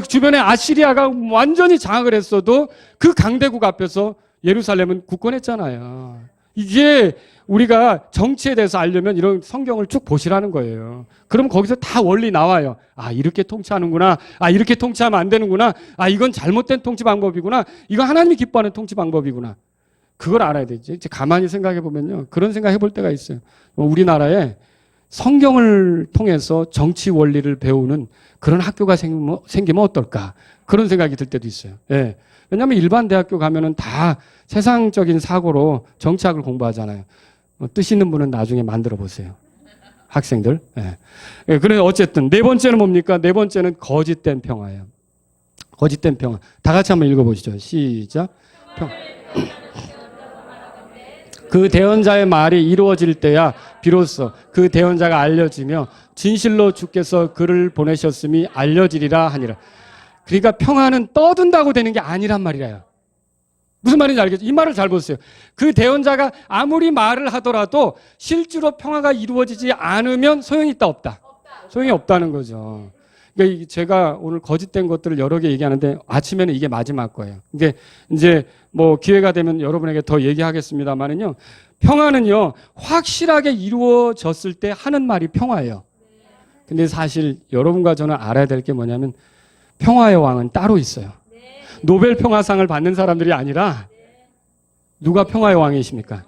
주변에 아시리아가 완전히 장악을 했어도 그 강대국 앞에서 예루살렘은 굳건했잖아요. 이게 우리가 정치에 대해서 알려면 이런 성경을 쭉 보시라는 거예요. 그럼 거기서 다 원리 나와요. 아, 이렇게 통치하는구나. 아, 이렇게 통치하면 안 되는구나. 아, 이건 잘못된 통치 방법이구나. 이건 하나님이 기뻐하는 통치 방법이구나. 그걸 알아야 되지. 이제 가만히 생각해 보면요. 그런 생각 해볼 때가 있어요. 우리나라에 성경을 통해서 정치 원리를 배우는 그런 학교가 생기면 어떨까? 그런 생각이 들 때도 있어요. 예. 왜냐하면 일반 대학교 가면은 다 세상적인 사고로 정치학을 공부하잖아요. 뜻 있는 분은 나중에 만들어 보세요. 학생들. 예. 예, 그래서 어쨌든 네 번째는 뭡니까? 네 번째는 거짓된 평화예요. 거짓된 평화. 다 같이 한번 읽어보시죠. 시작. 그 대언자의 말이 이루어질 때야 비로소 그 대언자가 알려지며 진실로 주께서 그를 보내셨음이 알려지리라 하니라. 그러니까 평화는 떠든다고 되는 게 아니란 말이에요. 무슨 말인지 알겠죠? 이 말을 잘 보세요. 그 대언자가 아무리 말을 하더라도 실제로 평화가 이루어지지 않으면 소용이 있다 없다? 소용이 없다는 거죠. 그러니까 제가 오늘 거짓된 것들을 여러 개 얘기하는데 아침에는 이게 마지막 거예요. 이게 이제 뭐 기회가 되면 여러분에게 더 얘기하겠습니다만은요. 평화는요, 확실하게 이루어졌을 때 하는 말이 평화예요. 근데 사실 여러분과 저는 알아야 될 게 뭐냐면 평화의 왕은 따로 있어요. 노벨 평화상을 받는 사람들이 아니라 누가 평화의 왕이십니까?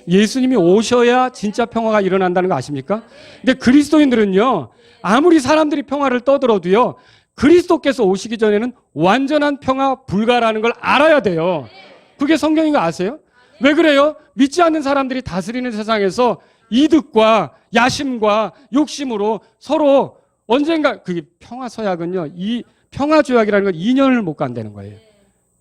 예수님이 오셔야 진짜 평화가 일어난다는 거 아십니까? 근데 그리스도인들은요, 아무리 사람들이 평화를 떠들어도요, 그리스도께서 오시기 전에는 완전한 평화 불가라는 걸 알아야 돼요. 그게 성경인 거 아세요? 왜 그래요? 믿지 않는 사람들이 다스리는 세상에서 이득과 야심과 욕심으로 서로 언젠가 그게 평화 서약은요, 이 평화 조약이라는 건 2년을 못 간다는 거예요.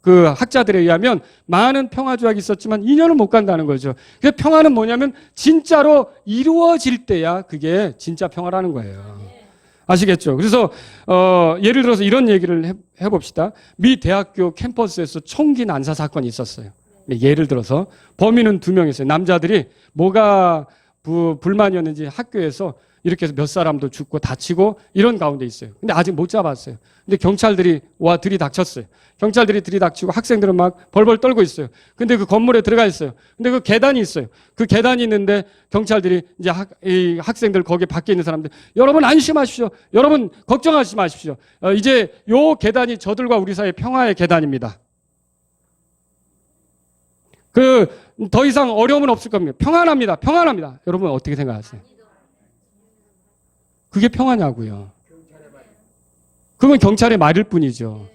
그 학자들에 의하면 많은 평화 조약이 있었지만 2년을 못 간다는 거죠. 그래서 평화는 뭐냐면 진짜로 이루어질 때야 그게 진짜 평화라는 거예요. 아시겠죠? 그래서 예를 들어서 이런 얘기를 해봅시다. 미 대학교 캠퍼스에서 총기 난사 사건이 있었어요. 예를 들어서 범인은 2명이었어요. 남자들이 뭐가 불만이었는지 학교에서 이렇게 해서 몇 사람도 죽고 다치고 이런 가운데 있어요. 근데 아직 못 잡았어요. 근데 경찰들이 와 들이닥쳤어요. 경찰들이 들이닥치고 학생들은 막 벌벌 떨고 있어요. 근데 그 건물에 들어가 있어요. 근데 그 계단이 있어요. 그 계단이 있는데 경찰들이 이제 이 학생들 거기 밖에 있는 사람들 여러분 안심하십시오. 여러분 걱정하지 마십시오. 이제 요 계단이 저들과 우리 사이의 평화의 계단입니다. 더 이상 어려움은 없을 겁니다. 평안합니다. 평안합니다. 여러분 어떻게 생각하세요? 그게 평화냐고요. 그건 경찰의 말일 뿐이죠.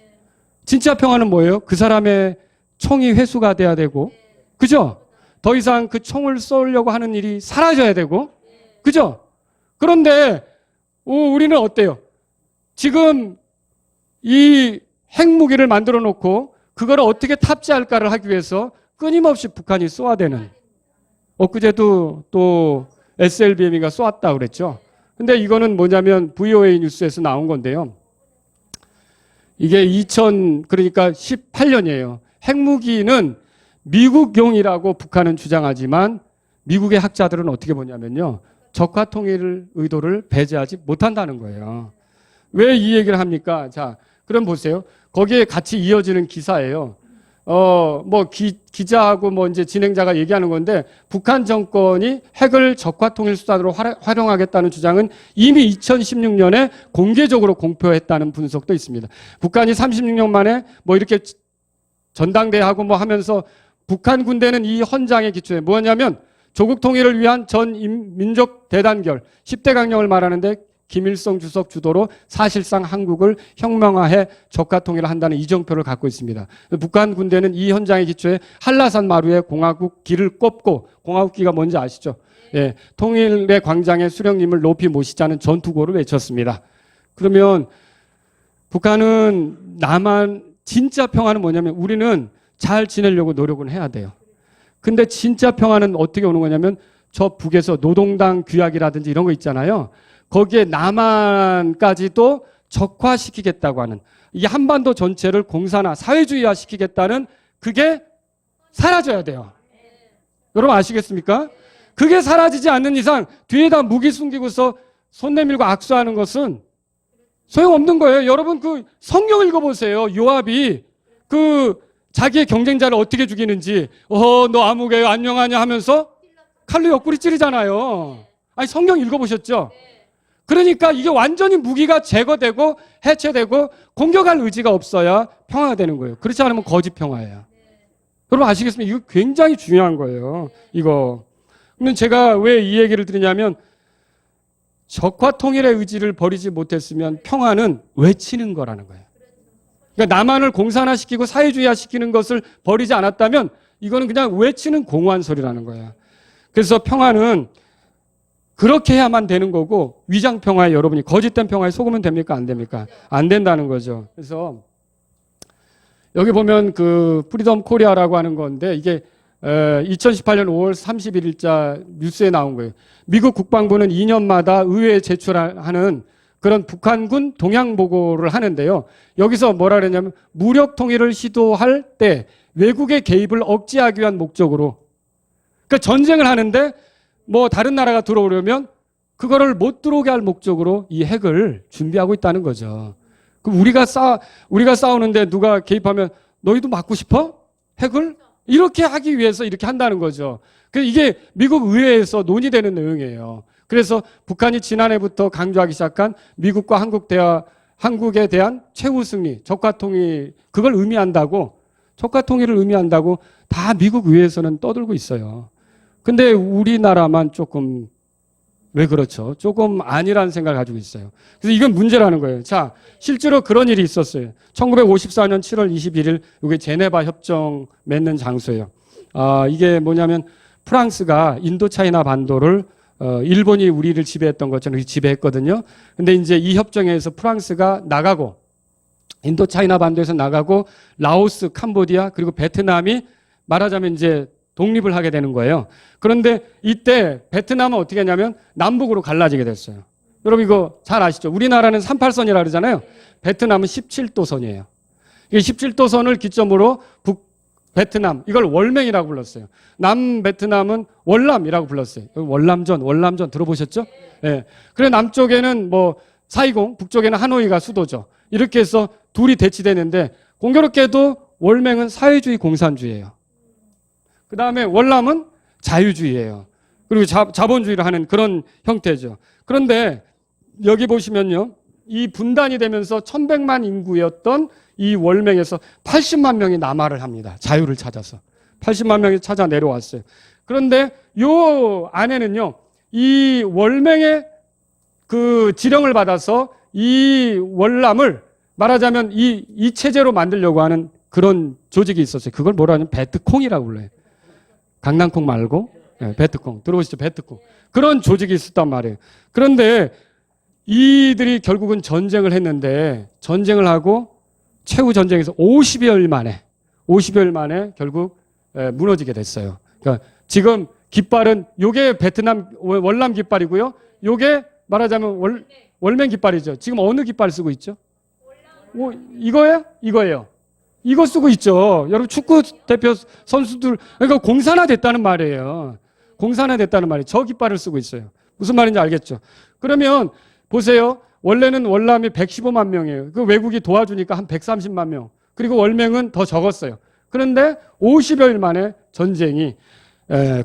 진짜 평화는 뭐예요? 그 사람의 총이 회수가 돼야 되고, 그죠? 더 이상 그 총을 쏘려고 하는 일이 사라져야 되고, 그죠? 그런데 우리는 어때요? 지금 이 핵무기를 만들어 놓고 그걸 어떻게 탑재할까를 하기 위해서 끊임없이 북한이 쏘아대는, 엊그제도 또 SLBM이가 쏘았다 그랬죠. 근데 이거는 뭐냐면 VOA 뉴스에서 나온 건데요. 이게 그러니까 18년이에요. 핵무기는 미국용이라고 북한은 주장하지만 미국의 학자들은 어떻게 보냐면요. 적화 통일 의도를 배제하지 못한다는 거예요. 왜 이 얘기를 합니까? 자, 그럼 보세요. 거기에 같이 이어지는 기사예요. 기자하고 이제 진행자가 얘기하는 건데, 북한 정권이 핵을 적화통일 수단으로 활용하겠다는 주장은 이미 2016년에 공개적으로 공표했다는 분석도 있습니다. 북한이 36년 만에 이렇게 전당대회하고 하면서 북한 군대는 이 헌장의 기초에 뭐냐면 조국 통일을 위한 전 민족 대단결 10대 강령을 말하는데 김일성 주석 주도로 사실상 한국을 혁명화해 적화 통일을 한다는 이정표를 갖고 있습니다. 북한 군대는 이 현장의 기초에 한라산 마루에 공화국 기를 꼽고, 공화국기가 뭔지 아시죠? 예, 통일의 광장에 수령님을 높이 모시자는 전투고를 외쳤습니다. 그러면 북한은 진짜 평화는 뭐냐면 우리는 잘 지내려고 노력은 해야 돼요. 근데 진짜 평화는 어떻게 오는 거냐면 저 북에서 노동당 규약이라든지 이런 거 있잖아요. 거기에 남한까지도 적화시키겠다고 하는, 이 한반도 전체를 공산화, 사회주의화 시키겠다는, 그게 사라져야 돼요. 여러분 아시겠습니까? 그게 사라지지 않는 이상 뒤에다 무기 숨기고서 손 내밀고 악수하는 것은 소용없는 거예요. 여러분 그 성경 읽어보세요. 요압이 자기의 경쟁자를 어떻게 죽이는지, 너 아무개요 안녕하냐 하면서 칼로 옆구리 찌르잖아요. 아니 성경 읽어보셨죠? 그러니까 이게 완전히 무기가 제거되고 해체되고 공격할 의지가 없어야 평화가 되는 거예요. 그렇지 않으면 거짓 평화예요. 여러분 아시겠습니까? 이거 굉장히 중요한 거예요. 이거. 근데 제가 왜 이 얘기를 드리냐면, 적화 통일의 의지를 버리지 못했으면 평화는 외치는 거라는 거예요. 그러니까 남한을 공산화시키고 사회주의화 시키는 것을 버리지 않았다면 이거는 그냥 외치는 공허한 소리라는 거예요. 그래서 평화는 그렇게 해야만 되는 거고, 위장 평화에 여러분이 거짓된 평화에 속으면 됩니까? 안 됩니까? 안 된다는 거죠. 그래서 여기 보면 프리덤 코리아라고 하는 건데, 이게 2018년 5월 31일자 뉴스에 나온 거예요. 미국 국방부는 2년마다 의회에 제출하는 그런 북한군 동향 보고를 하는데요. 여기서 뭐라 그랬냐면 무력 통일을 시도할 때 외국의 개입을 억제하기 위한 목적으로, 그러니까 전쟁을 하는데 다른 나라가 들어오려면 그거를 못 들어오게 할 목적으로 이 핵을 준비하고 있다는 거죠. 그럼 우리가 싸우는데 누가 개입하면 너희도 맞고 싶어? 핵을? 이렇게 하기 위해서 이렇게 한다는 거죠. 그래서 이게 미국 의회에서 논의되는 내용이에요. 그래서 북한이 지난해부터 강조하기 시작한 미국과 한국에 대한 최후 승리, 적화통일, 그걸 의미한다고, 적화통일을 의미한다고 다 미국 의회에서는 떠들고 있어요. 근데 우리나라만 조금, 왜 그렇죠? 조금 아니라는 생각을 가지고 있어요. 그래서 이건 문제라는 거예요. 자, 실제로 그런 일이 있었어요. 1954년 7월 21일, 이게 제네바 협정 맺는 장소예요. 이게 뭐냐면 프랑스가 인도차이나 반도를 일본이 우리를 지배했던 것처럼 지배했거든요. 근데 이제 이 협정에서 프랑스가 나가고, 인도차이나 반도에서 나가고, 라오스, 캄보디아, 그리고 베트남이 말하자면 이제 독립을 하게 되는 거예요. 그런데 이때 베트남은 어떻게 했냐면 남북으로 갈라지게 됐어요. 여러분 이거 잘 아시죠? 우리나라는 38선이라고 그러잖아요. 베트남은 17도선이에요. 이 17도선을 기점으로 베트남, 이걸 월맹이라고 불렀어요. 남베트남은 월남이라고 불렀어요. 월남전 들어보셨죠? 예. 그래 남쪽에는 사이공, 북쪽에는 하노이가 수도죠. 이렇게 해서 둘이 대치되는데, 공교롭게도 월맹은 사회주의 공산주의예요. 그 다음에 월남은 자유주의예요. 그리고 자본주의를 하는 그런 형태죠. 그런데 여기 보시면요, 이 분단이 되면서 1100만 인구였던 이 월맹에서 80만 명이 남하를 합니다. 자유를 찾아서 80만 명이 찾아 내려왔어요. 그런데 요 안에는요, 이 월맹의 지령을 받아서 이 월남을 말하자면 이 체제로 만들려고 하는 그런 조직이 있었어요. 그걸 뭐라 하냐면 베트콩이라고 불러요. 강낭콩 말고 베트콩. 들어보시죠? 베트콩. 그런 조직이 있었단 말이에요. 그런데 이들이 결국은 전쟁을 했는데, 전쟁을 하고 최후 전쟁에서 50여일 만에 결국 무너지게 됐어요. 그러니까 지금 깃발은 요게 베트남 월남 깃발이고요. 요게 말하자면 월맹 깃발이죠. 지금 어느 깃발 쓰고 있죠? 이거예요? 이거예요. 이거 쓰고 있죠. 여러분 축구 대표 선수들, 그러니까 공산화됐다는 말이에요. 공산화됐다는 말이에요. 저 깃발을 쓰고 있어요. 무슨 말인지 알겠죠? 그러면 보세요. 원래는 월남이 115만 명이에요. 그 외국이 도와주니까 한 130만 명. 그리고 월맹은 더 적었어요. 그런데 50여일 만에 전쟁이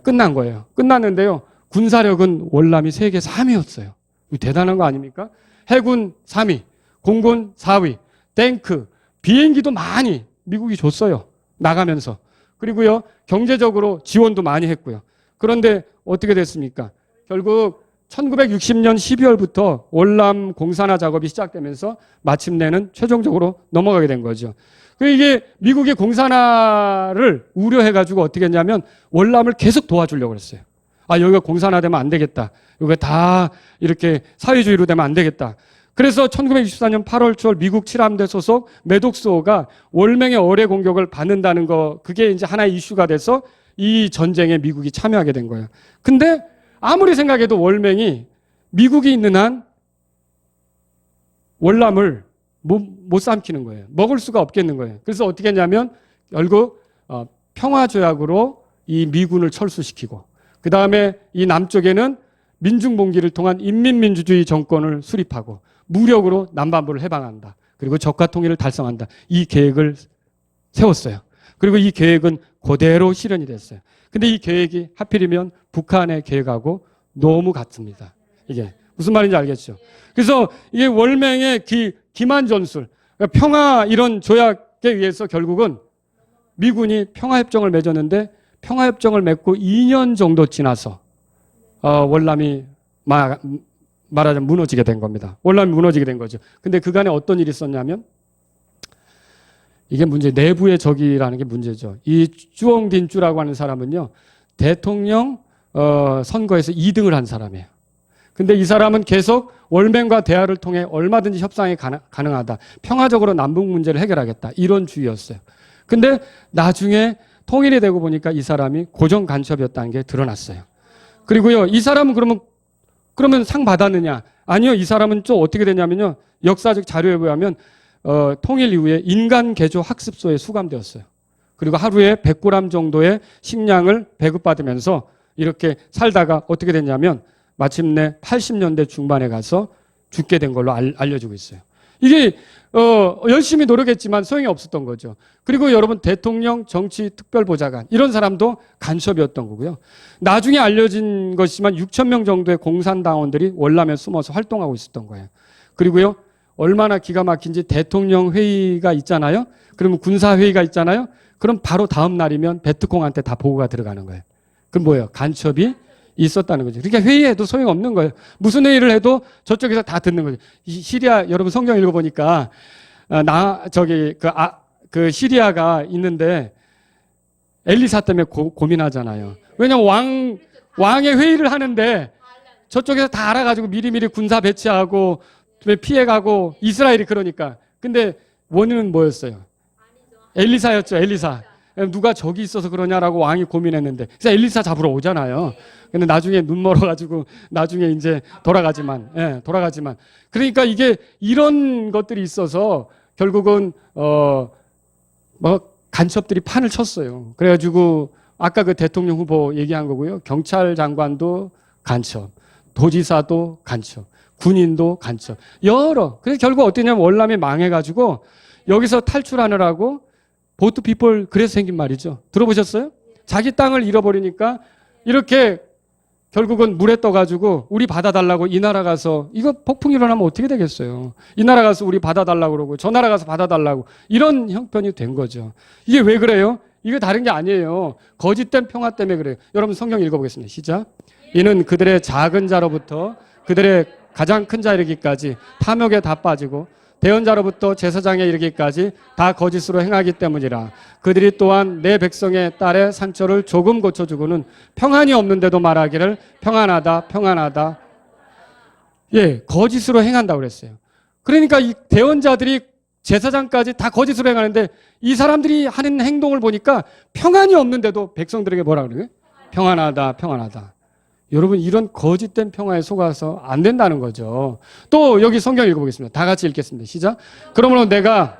끝난 거예요. 끝났는데요. 군사력은 월남이 세계 3위였어요. 대단한 거 아닙니까? 해군 3위, 공군 4위, 탱크, 비행기도 많이 미국이 줬어요. 나가면서. 그리고요, 경제적으로 지원도 많이 했고요. 그런데 어떻게 됐습니까? 결국 1960년 12월부터 월남 공산화 작업이 시작되면서 마침내는 최종적으로 넘어가게 된 거죠. 이게 미국이 공산화를 우려해가지고 어떻게 했냐면 월남을 계속 도와주려고 그랬어요. 아, 여기가 공산화되면 안 되겠다. 여기가 다 이렇게 사회주의로 되면 안 되겠다. 그래서 1964년 8월 초 미국 7함대 소속 매독수호가 월맹의 어뢰 공격을 받는다는 거, 그게 이제 하나의 이슈가 돼서 이 전쟁에 미국이 참여하게 된 거예요. 근데 아무리 생각해도 월맹이 미국이 있는 한 월남을 못 삼키는 거예요. 먹을 수가 없겠는 거예요. 그래서 어떻게 했냐면 결국 평화조약으로 이 미군을 철수시키고 그 다음에 이 남쪽에는 민중봉기를 통한 인민민주주의 정권을 수립하고 무력으로 남반부를 해방한다. 그리고 적화 통일을 달성한다. 이 계획을 세웠어요. 그리고 이 계획은 그대로 실현이 됐어요. 근데 이 계획이 하필이면 북한의 계획하고 너무 같습니다. 이게 무슨 말인지 알겠죠? 그래서 이게 월맹의 기만 전술, 그러니까 평화 이런 조약에 의해서 결국은 미군이 평화협정을 맺었는데 평화협정을 맺고 2년 정도 지나서 월남이 말하자면 무너지게 된 겁니다. 월남이 무너지게 된 거죠. 근데 그간에 어떤 일이 있었냐면 이게 문제, 내부의 적이라는 게 문제죠. 이 쭈엉딘쭈라고 하는 사람은요, 대통령 선거에서 2등을 한 사람이에요. 근데 이 사람은 계속 월맹과 대화를 통해 얼마든지 협상이 가능하다. 평화적으로 남북 문제를 해결하겠다. 이런 주의였어요. 근데 나중에 통일이 되고 보니까 이 사람이 고정 간첩이었다는 게 드러났어요. 그리고요, 이 사람은 그러면 상 받았느냐? 아니요, 이 사람은 좀 어떻게 되냐면요, 역사적 자료에 의하면 통일 이후에 인간 개조 학습소에 수감되었어요. 그리고 하루에 100g 정도의 식량을 배급받으면서 이렇게 살다가 어떻게 됐냐면 마침내 80년대 중반에 가서 죽게 된 걸로 알려지고 있어요. 이게 열심히 노력했지만 소용이 없었던 거죠. 그리고 여러분, 대통령 정치특별보좌관 이런 사람도 간첩이었던 거고요. 나중에 알려진 것이지만 6천 명 정도의 공산당원들이 월남에 숨어서 활동하고 있었던 거예요. 그리고요, 얼마나 기가 막힌지 대통령 회의가 있잖아요. 그러면 군사 회의가 있잖아요. 그럼 바로 다음 날이면 베트콩한테 다 보고가 들어가는 거예요. 그럼 뭐예요? 간첩이 있었다는 거죠. 그러니까 회의해도 소용없는 거예요. 무슨 회의를 해도 저쪽에서 다 듣는 거죠. 시리아, 여러분 성경 읽어보니까 그 시리아가 있는데 엘리사 때문에 고민하잖아요. 왜냐면 왕의 회의를 하는데 저쪽에서 다 알아가지고 미리미리 군사 배치하고 피해가고 이스라엘이 그러니까. 근데 원인은 뭐였어요? 엘리사였죠. 엘리사. 누가 저기 있어서 그러냐라고 왕이 고민했는데, 그래서 엘리사 잡으러 오잖아요. 근데 나중에 눈 멀어가지고 나중에 이제 돌아가지만. 그러니까 이게 이런 것들이 있어서 결국은 간첩들이 판을 쳤어요. 그래가지고 아까 그 대통령 후보 얘기한 거고요. 경찰 장관도 간첩, 도지사도 간첩, 군인도 간첩. 그래서 결국 어떠냐면 월남이 망해가지고 여기서 탈출하느라고 보트 피플, 그래서 생긴 말이죠. 들어보셨어요? 자기 땅을 잃어버리니까 이렇게 결국은 물에 떠가지고 우리 받아달라고 이 나라 가서, 이거 폭풍이 일어나면 어떻게 되겠어요? 이 나라 가서 우리 받아달라고 그러고 저 나라 가서 받아달라고, 이런 형편이 된 거죠. 이게 왜 그래요? 이게 다른 게 아니에요. 거짓된 평화 때문에 그래요. 여러분 성경 읽어보겠습니다. 시작. 이는 그들의 작은 자로부터 그들의 가장 큰 자 이르기까지 탐욕에 다 빠지고 대언자로부터 제사장에 이르기까지 다 거짓으로 행하기 때문이라. 그들이 또한 내 백성의 딸의 상처를 조금 고쳐주고는 평안이 없는데도 말하기를 평안하다 평안하다. 예, 거짓으로 행한다고 그랬어요. 그러니까 이 대언자들이 제사장까지 다 거짓으로 행하는데 이 사람들이 하는 행동을 보니까 평안이 없는데도 백성들에게 뭐라 그래요? 평안하다 평안하다. 여러분, 이런 거짓된 평화에 속아서 안 된다는 거죠. 또 여기 성경 읽어보겠습니다. 다 같이 읽겠습니다. 시작. 그러므로 내가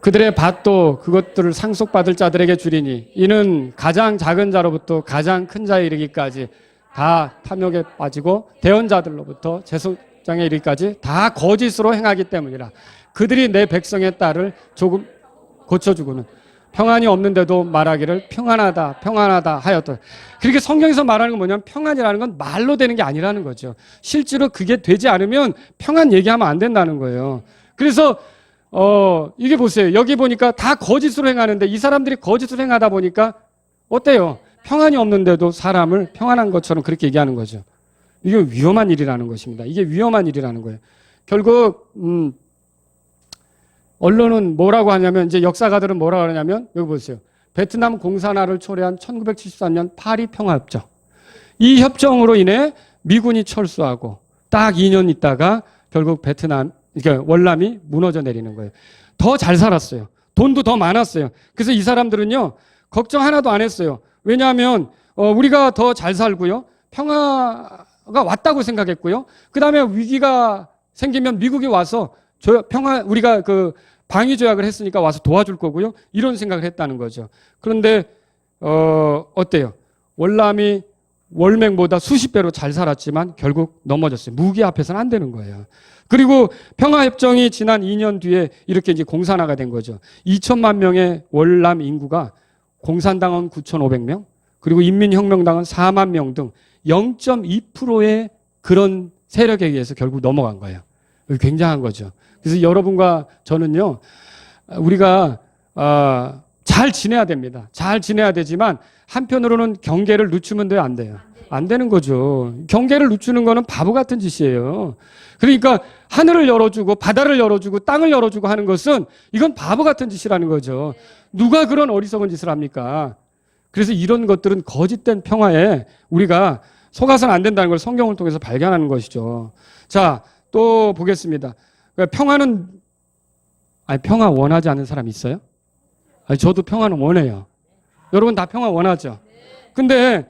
그들의 밭도 그것들을 상속받을 자들에게 주리니 이는 가장 작은 자로부터 가장 큰 자에 이르기까지 다 탐욕에 빠지고 대언자들로부터 제사장에 이르기까지 다 거짓으로 행하기 때문이라. 그들이 내 백성의 딸을 조금 고쳐주고는 평안이 없는데도 말하기를 평안하다 평안하다 하였다. 그렇게 성경에서 말하는 건 뭐냐면 평안이라는 건 말로 되는 게 아니라는 거죠. 실제로 그게 되지 않으면 평안 얘기하면 안 된다는 거예요. 그래서 이게 보세요. 여기 보니까 다 거짓으로 행하는데 이 사람들이 거짓으로 행하다 보니까 어때요? 평안이 없는데도 사람을 평안한 것처럼 그렇게 얘기하는 거죠. 이게 위험한 일이라는 것입니다. 이게 위험한 일이라는 거예요. 결국 언론은 뭐라고 하냐면, 이제 역사가들은 뭐라고 하냐면, 여기 보세요. 베트남 공산화를 초래한 1973년 파리 평화협정. 이 협정으로 인해 미군이 철수하고 딱 2년 있다가 결국 베트남, 그러니까 월남이 무너져 내리는 거예요. 더 잘 살았어요. 돈도 더 많았어요. 그래서 이 사람들은요, 걱정 하나도 안 했어요. 왜냐하면 우리가 더 잘 살고요, 평화가 왔다고 생각했고요. 그 다음에 위기가 생기면 미국이 와서 우리가 방위 조약을 했으니까 와서 도와줄 거고요. 이런 생각을 했다는 거죠. 그런데 어때요? 월남이 월맹보다 수십 배로 잘 살았지만 결국 넘어졌어요. 무기 앞에서는 안 되는 거예요. 그리고 평화협정이 지난 2년 뒤에 이렇게 이제 공산화가 된 거죠. 2천만 명의 월남 인구가 공산당은 9,500명, 그리고 인민혁명당은 4만 명 등 0.2%의 그런 세력에 의해서 결국 넘어간 거예요. 굉장한 거죠. 그래서 여러분과 저는요, 우리가 잘 지내야 됩니다. 잘 지내야 되지만 한편으로는 경계를 늦추면 돼요, 안 돼요? 안 되는 거죠. 경계를 늦추는 거는 바보 같은 짓이에요. 그러니까 하늘을 열어주고 바다를 열어주고 땅을 열어주고 하는 것은 이건 바보 같은 짓이라는 거죠. 누가 그런 어리석은 짓을 합니까? 그래서 이런 것들은 거짓된 평화에 우리가 속아서는 안 된다는 걸 성경을 통해서 발견하는 것이죠. 자, 또 보겠습니다. 평화는, 평화 원하지 않는 사람 있어요? 저도 평화는 원해요. 여러분 다 평화 원하죠? 근데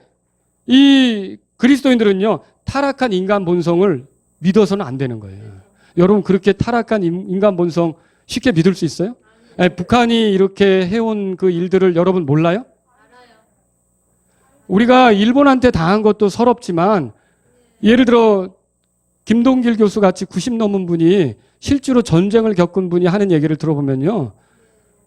이 그리스도인들은요, 타락한 인간 본성을 믿어서는 안 되는 거예요. 여러분 그렇게 타락한 인간 본성 쉽게 믿을 수 있어요? 북한이 이렇게 해온 그 일들을 여러분 몰라요? 우리가 일본한테 당한 것도 서럽지만, 예를 들어 김동길 교수 같이 90 넘은 분이 실제로 전쟁을 겪은 분이 하는 얘기를 들어보면요,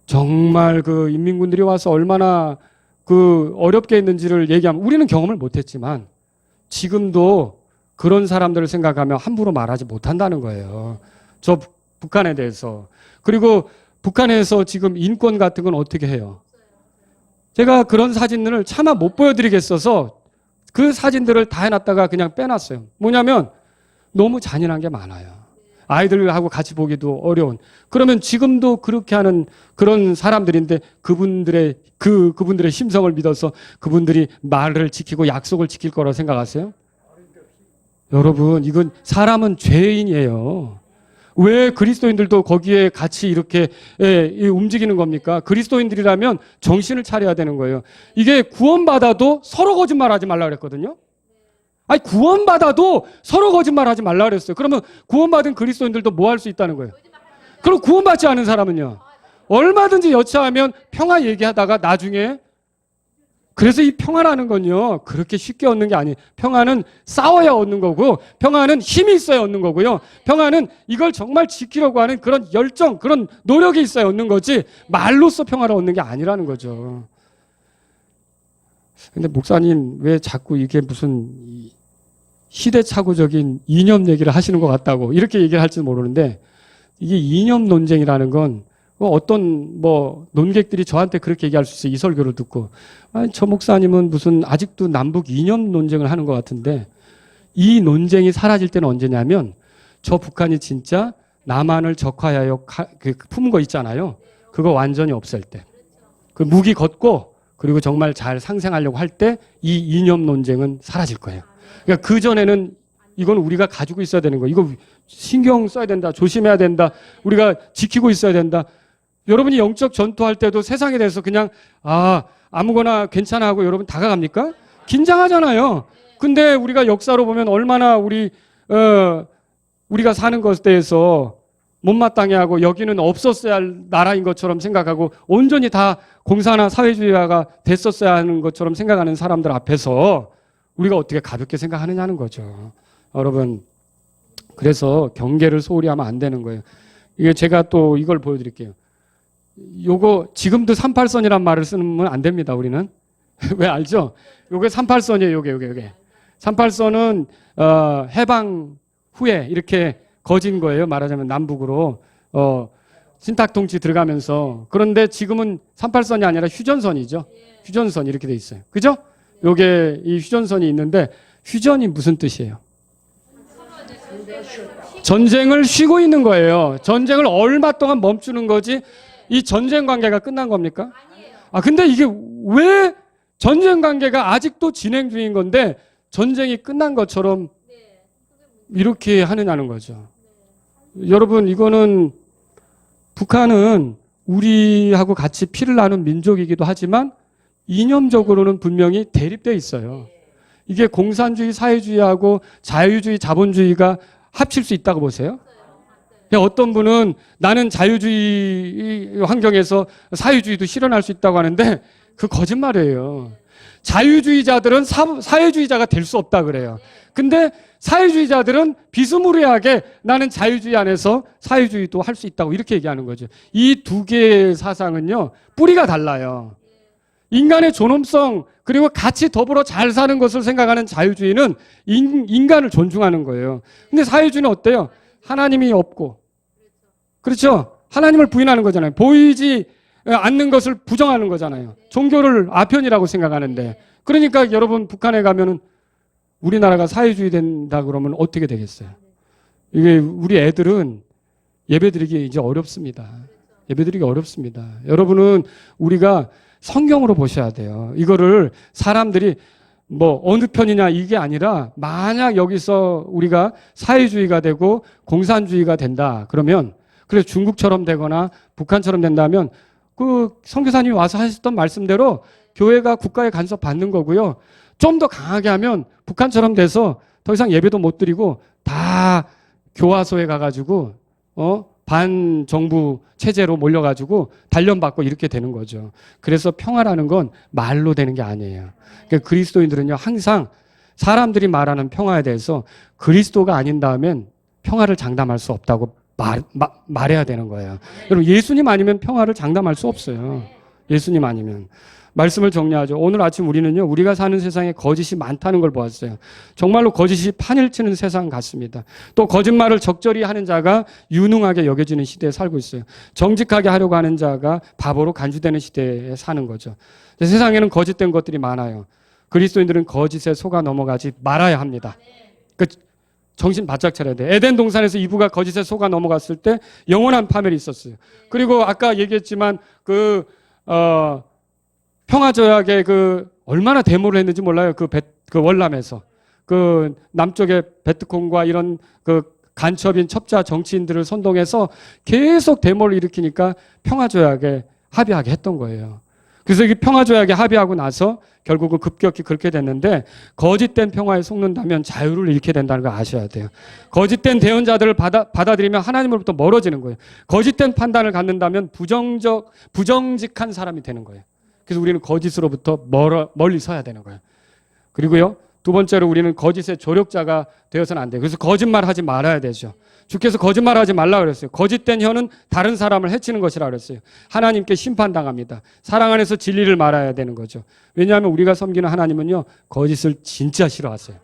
정말 그 인민군들이 와서 얼마나 그 어렵게 했는지를 얘기하면, 우리는 경험을 못했지만 지금도 그런 사람들을 생각하면 함부로 말하지 못한다는 거예요. 저 북한에 대해서. 그리고 북한에서 지금 인권 같은 건 어떻게 해요? 제가 그런 사진들을 차마 못 보여드리겠어서 그 사진들을 다 해놨다가 그냥 빼놨어요. 뭐냐면 너무 잔인한 게 많아요. 아이들하고 같이 보기도 어려운. 그러면 지금도 그렇게 하는 그런 사람들인데 그분들의 심성을 믿어서 그분들이 말을 지키고 약속을 지킬 거라고 생각하세요? 여러분, 이건 사람은 죄인이에요. 왜 그리스도인들도 거기에 같이 이렇게 움직이는 겁니까? 그리스도인들이라면 정신을 차려야 되는 거예요. 이게 구원받아도 서로 거짓말하지 말라 그랬거든요. 구원받아도 서로 거짓말하지 말라 그랬어요. 그러면 구원받은 그리스도인들도 뭐 할 수 있다는 거예요? 그럼 구원받지 않은 사람은요? 얼마든지 여차하면 평화 얘기하다가 나중에, 그래서 이 평화라는 건요, 그렇게 쉽게 얻는 게 아니에요. 평화는 싸워야 얻는 거고, 평화는 힘이 있어야 얻는 거고요. 평화는 이걸 정말 지키려고 하는 그런 열정, 그런 노력이 있어야 얻는 거지, 말로써 평화를 얻는 게 아니라는 거죠. 근데 목사님 왜 자꾸 이게 무슨 시대착오적인 이념 얘기를 하시는 것 같다고 이렇게 얘기를 할지는 모르는데, 이게 이념 논쟁이라는 건 어떤 논객들이 저한테 그렇게 얘기할 수 있어요. 이 설교를 듣고. 저 목사님은 무슨 아직도 남북 이념 논쟁을 하는 것 같은데, 이 논쟁이 사라질 때는 언제냐면 저 북한이 진짜 남한을 적화하여 품은 거 있잖아요. 그거 완전히 없앨 때. 그 무기 걷고 그리고 정말 잘 상생하려고 할 때 이 이념 논쟁은 사라질 거예요. 그러니까 그전에는 이건 우리가 가지고 있어야 되는 거예요. 이거 신경 써야 된다. 조심해야 된다. 우리가 지키고 있어야 된다. 여러분이 영적 전투할 때도 세상에 대해서 그냥 아무거나 괜찮아 하고 여러분 다가갑니까? 긴장하잖아요. 근데 우리가 역사로 보면 얼마나 우리가 사는 것에 대해서 못마땅해 하고 여기는 없었어야 할 나라인 것처럼 생각하고 온전히 다 공산화 사회주의화가 됐었어야 하는 것처럼 생각하는 사람들 앞에서 우리가 어떻게 가볍게 생각하느냐는 거죠. 여러분, 그래서 경계를 소홀히 하면 안 되는 거예요. 이게 제가 또 이걸 보여드릴게요. 요거 지금도 38선이란 말을 쓰면 안 됩니다. 우리는. 왜 알죠? 요게 38선이에요. 요게. 38선은 해방 후에 이렇게 거진 거예요. 말하자면 남북으로 신탁통치 들어가면서. 그런데 지금은 38선이 아니라 휴전선이죠. 휴전선 이렇게 돼 있어요. 그죠? 요게 이 휴전선이 있는데 휴전이 무슨 뜻이에요? 전쟁을 쉬고 있는 거예요. 전쟁을 얼마 동안 멈추는 거지 이 전쟁 관계가 끝난 겁니까? 근데 이게 왜 전쟁 관계가 아직도 진행 중인 건데 전쟁이 끝난 것처럼 이렇게 하느냐는 거죠. 여러분, 이거는 북한은 우리하고 같이 피를 나눈 민족이기도 하지만 이념적으로는 분명히 대립되어 있어요. 이게 공산주의, 사회주의하고 자유주의, 자본주의가 합칠 수 있다고 보세요? 어떤 분은 나는 자유주의 환경에서 사회주의도 실현할 수 있다고 하는데 그 거짓말이에요. 자유주의자들은 사회주의자가 될 수 없다 그래요. 근데 사회주의자들은 비스무리하게 나는 자유주의 안에서 사회주의도 할 수 있다고 이렇게 얘기하는 거죠. 이 두 개의 사상은요, 뿌리가 달라요. 인간의 존엄성 그리고 같이 더불어 잘 사는 것을 생각하는 자유주의는 인간을 존중하는 거예요. 근데 사회주의는 어때요? 하나님이 없고, 그렇죠? 하나님을 부인하는 거잖아요. 보이지 않는 것을 부정하는 거잖아요. 종교를 아편이라고 생각하는데. 그러니까 여러분 북한에 가면은 우리나라가 사회주의 된다 그러면 어떻게 되겠어요? 이게 우리 애들은 예배드리기 이제 어렵습니다. 예배드리기 어렵습니다. 여러분은 우리가 성경으로 보셔야 돼요. 이거를 사람들이 뭐 어느 편이냐 이게 아니라 만약 여기서 우리가 사회주의가 되고 공산주의가 된다 그러면 그래 중국처럼 되거나 북한처럼 된다면 그 선교사님이 와서 하셨던 말씀대로 교회가 국가의 간섭 받는 거고요. 좀 더 강하게 하면 북한처럼 돼서 더 이상 예배도 못 드리고 다 교화소에 가가지고 반정부 체제로 몰려가지고 단련받고 이렇게 되는 거죠. 그래서 평화라는 건 말로 되는 게 아니에요. 그러니까 그리스도인들은요 항상 사람들이 말하는 평화에 대해서 그리스도가 아닌 다음엔 평화를 장담할 수 없다고 말해야 되는 거예요. 여러분 예수님 아니면 평화를 장담할 수 없어요. 예수님 아니면. 말씀을 정리하죠. 오늘 아침 우리는요, 우리가 사는 세상에 거짓이 많다는 걸 보았어요. 정말로 거짓이 판을 치는 세상 같습니다. 또 거짓말을 적절히 하는 자가 유능하게 여겨지는 시대에 살고 있어요. 정직하게 하려고 하는 자가 바보로 간주되는 시대에 사는 거죠. 세상에는 거짓된 것들이 많아요. 그리스도인들은 거짓에 속아 넘어가지 말아야 합니다. 정신 바짝 차려야 돼요. 에덴 동산에서 이브가 거짓에 속아 넘어갔을 때 영원한 파멸이 있었어요. 그리고 아까 얘기했지만 평화조약에 얼마나 데모를 했는지 몰라요. 그 월남에서. 남쪽의 베트콩과 이런 간첩인 첩자 정치인들을 선동해서 계속 데모를 일으키니까 평화조약에 합의하게 했던 거예요. 그래서 이 평화조약에 합의하고 나서 결국은 급격히 그렇게 됐는데 거짓된 평화에 속는다면 자유를 잃게 된다는 걸 아셔야 돼요. 거짓된 대언자들을 받아들이면 하나님으로부터 멀어지는 거예요. 거짓된 판단을 갖는다면 부정직한 사람이 되는 거예요. 그래서 우리는 거짓으로부터 멀리 서야 되는 거예요. 그리고요, 두 번째로 우리는 거짓의 조력자가 되어서는 안 돼요. 그래서 거짓말하지 말아야 되죠. 주께서 거짓말하지 말라 그랬어요. 거짓된 혀는 다른 사람을 해치는 것이라 그랬어요. 하나님께 심판당합니다. 사랑 안에서 진리를 말해야 되는 거죠. 왜냐하면 우리가 섬기는 하나님은요, 거짓을 진짜 싫어하세요.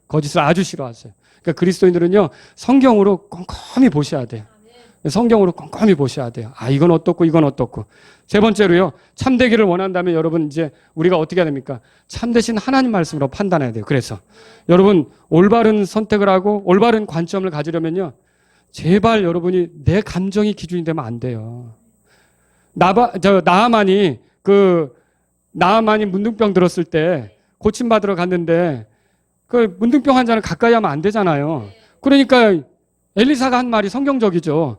거짓을 아주 싫어하세요. 그러니까 그리스도인들은요, 성경으로 꼼꼼히 보셔야 돼요. 성경으로 꼼꼼히 보셔야 돼요. 이건 어떻고 이건 어떻고. 세 번째로요, 참되기를 원한다면 여러분 이제 우리가 어떻게 해야 됩니까? 참되신 하나님 말씀으로 판단해야 돼요. 그래서 여러분 올바른 선택을 하고 올바른 관점을 가지려면요, 제발 여러분이 내 감정이 기준이 되면 안 돼요. 나하만이 문둥병 들었을 때 고침받으러 갔는데 문둥병 환자는 가까이 하면 안 되잖아요. 그러니까 엘리사가 한 말이 성경적이죠.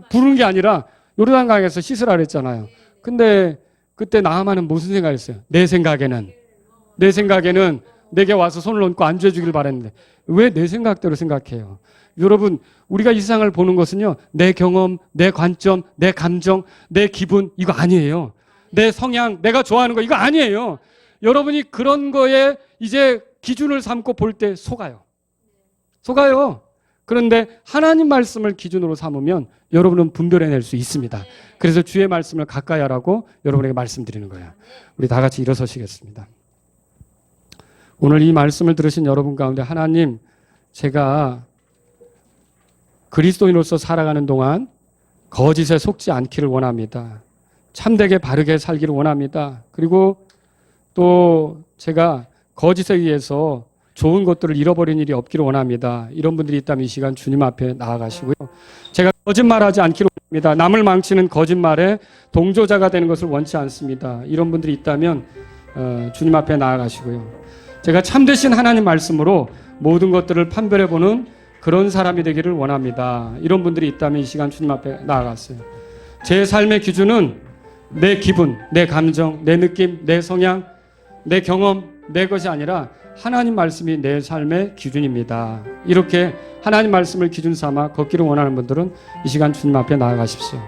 부르는 게 아니라 요르단강에서 씻으라 그랬잖아요. 근데 그때 나하만은 무슨 생각했어요? 내 생각에는 내게 와서 손을 얹고 안주해 주길 바랬는데 왜 내 생각대로 생각해요? 여러분, 우리가 이 세상을 보는 것은요, 내 경험, 내 관점, 내 감정, 내 기분, 이거 아니에요. 내 성향, 내가 좋아하는 거, 이거 아니에요. 여러분이 그런 거에 이제 기준을 삼고 볼 때 속아요. 속아요. 그런데 하나님 말씀을 기준으로 삼으면 여러분은 분별해낼 수 있습니다. 그래서 주의 말씀을 가까이 하라고 여러분에게 말씀드리는 거예요. 우리 다 같이 일어서시겠습니다. 오늘 이 말씀을 들으신 여러분 가운데 하나님, 제가 그리스도인으로서 살아가는 동안 거짓에 속지 않기를 원합니다. 참되게 바르게 살기를 원합니다. 그리고 또 제가 거짓에 의해서 좋은 것들을 잃어버린 일이 없기를 원합니다. 이런 분들이 있다면 이 시간 주님 앞에 나아가시고요. 제가 거짓말하지 않기를 원합니다. 남을 망치는 거짓말에 동조자가 되는 것을 원치 않습니다. 이런 분들이 있다면 주님 앞에 나아가시고요. 제가 참되신 하나님 말씀으로 모든 것들을 판별해보는 그런 사람이 되기를 원합니다. 이런 분들이 있다면 이 시간 주님 앞에 나아갔어요. 제 삶의 기준은 내 기분, 내 감정, 내 느낌, 내 성향, 내 경험, 내 것이 아니라 하나님 말씀이 내 삶의 기준입니다. 이렇게 하나님 말씀을 기준 삼아 걷기를 원하는 분들은 이 시간 주님 앞에 나아가십시오.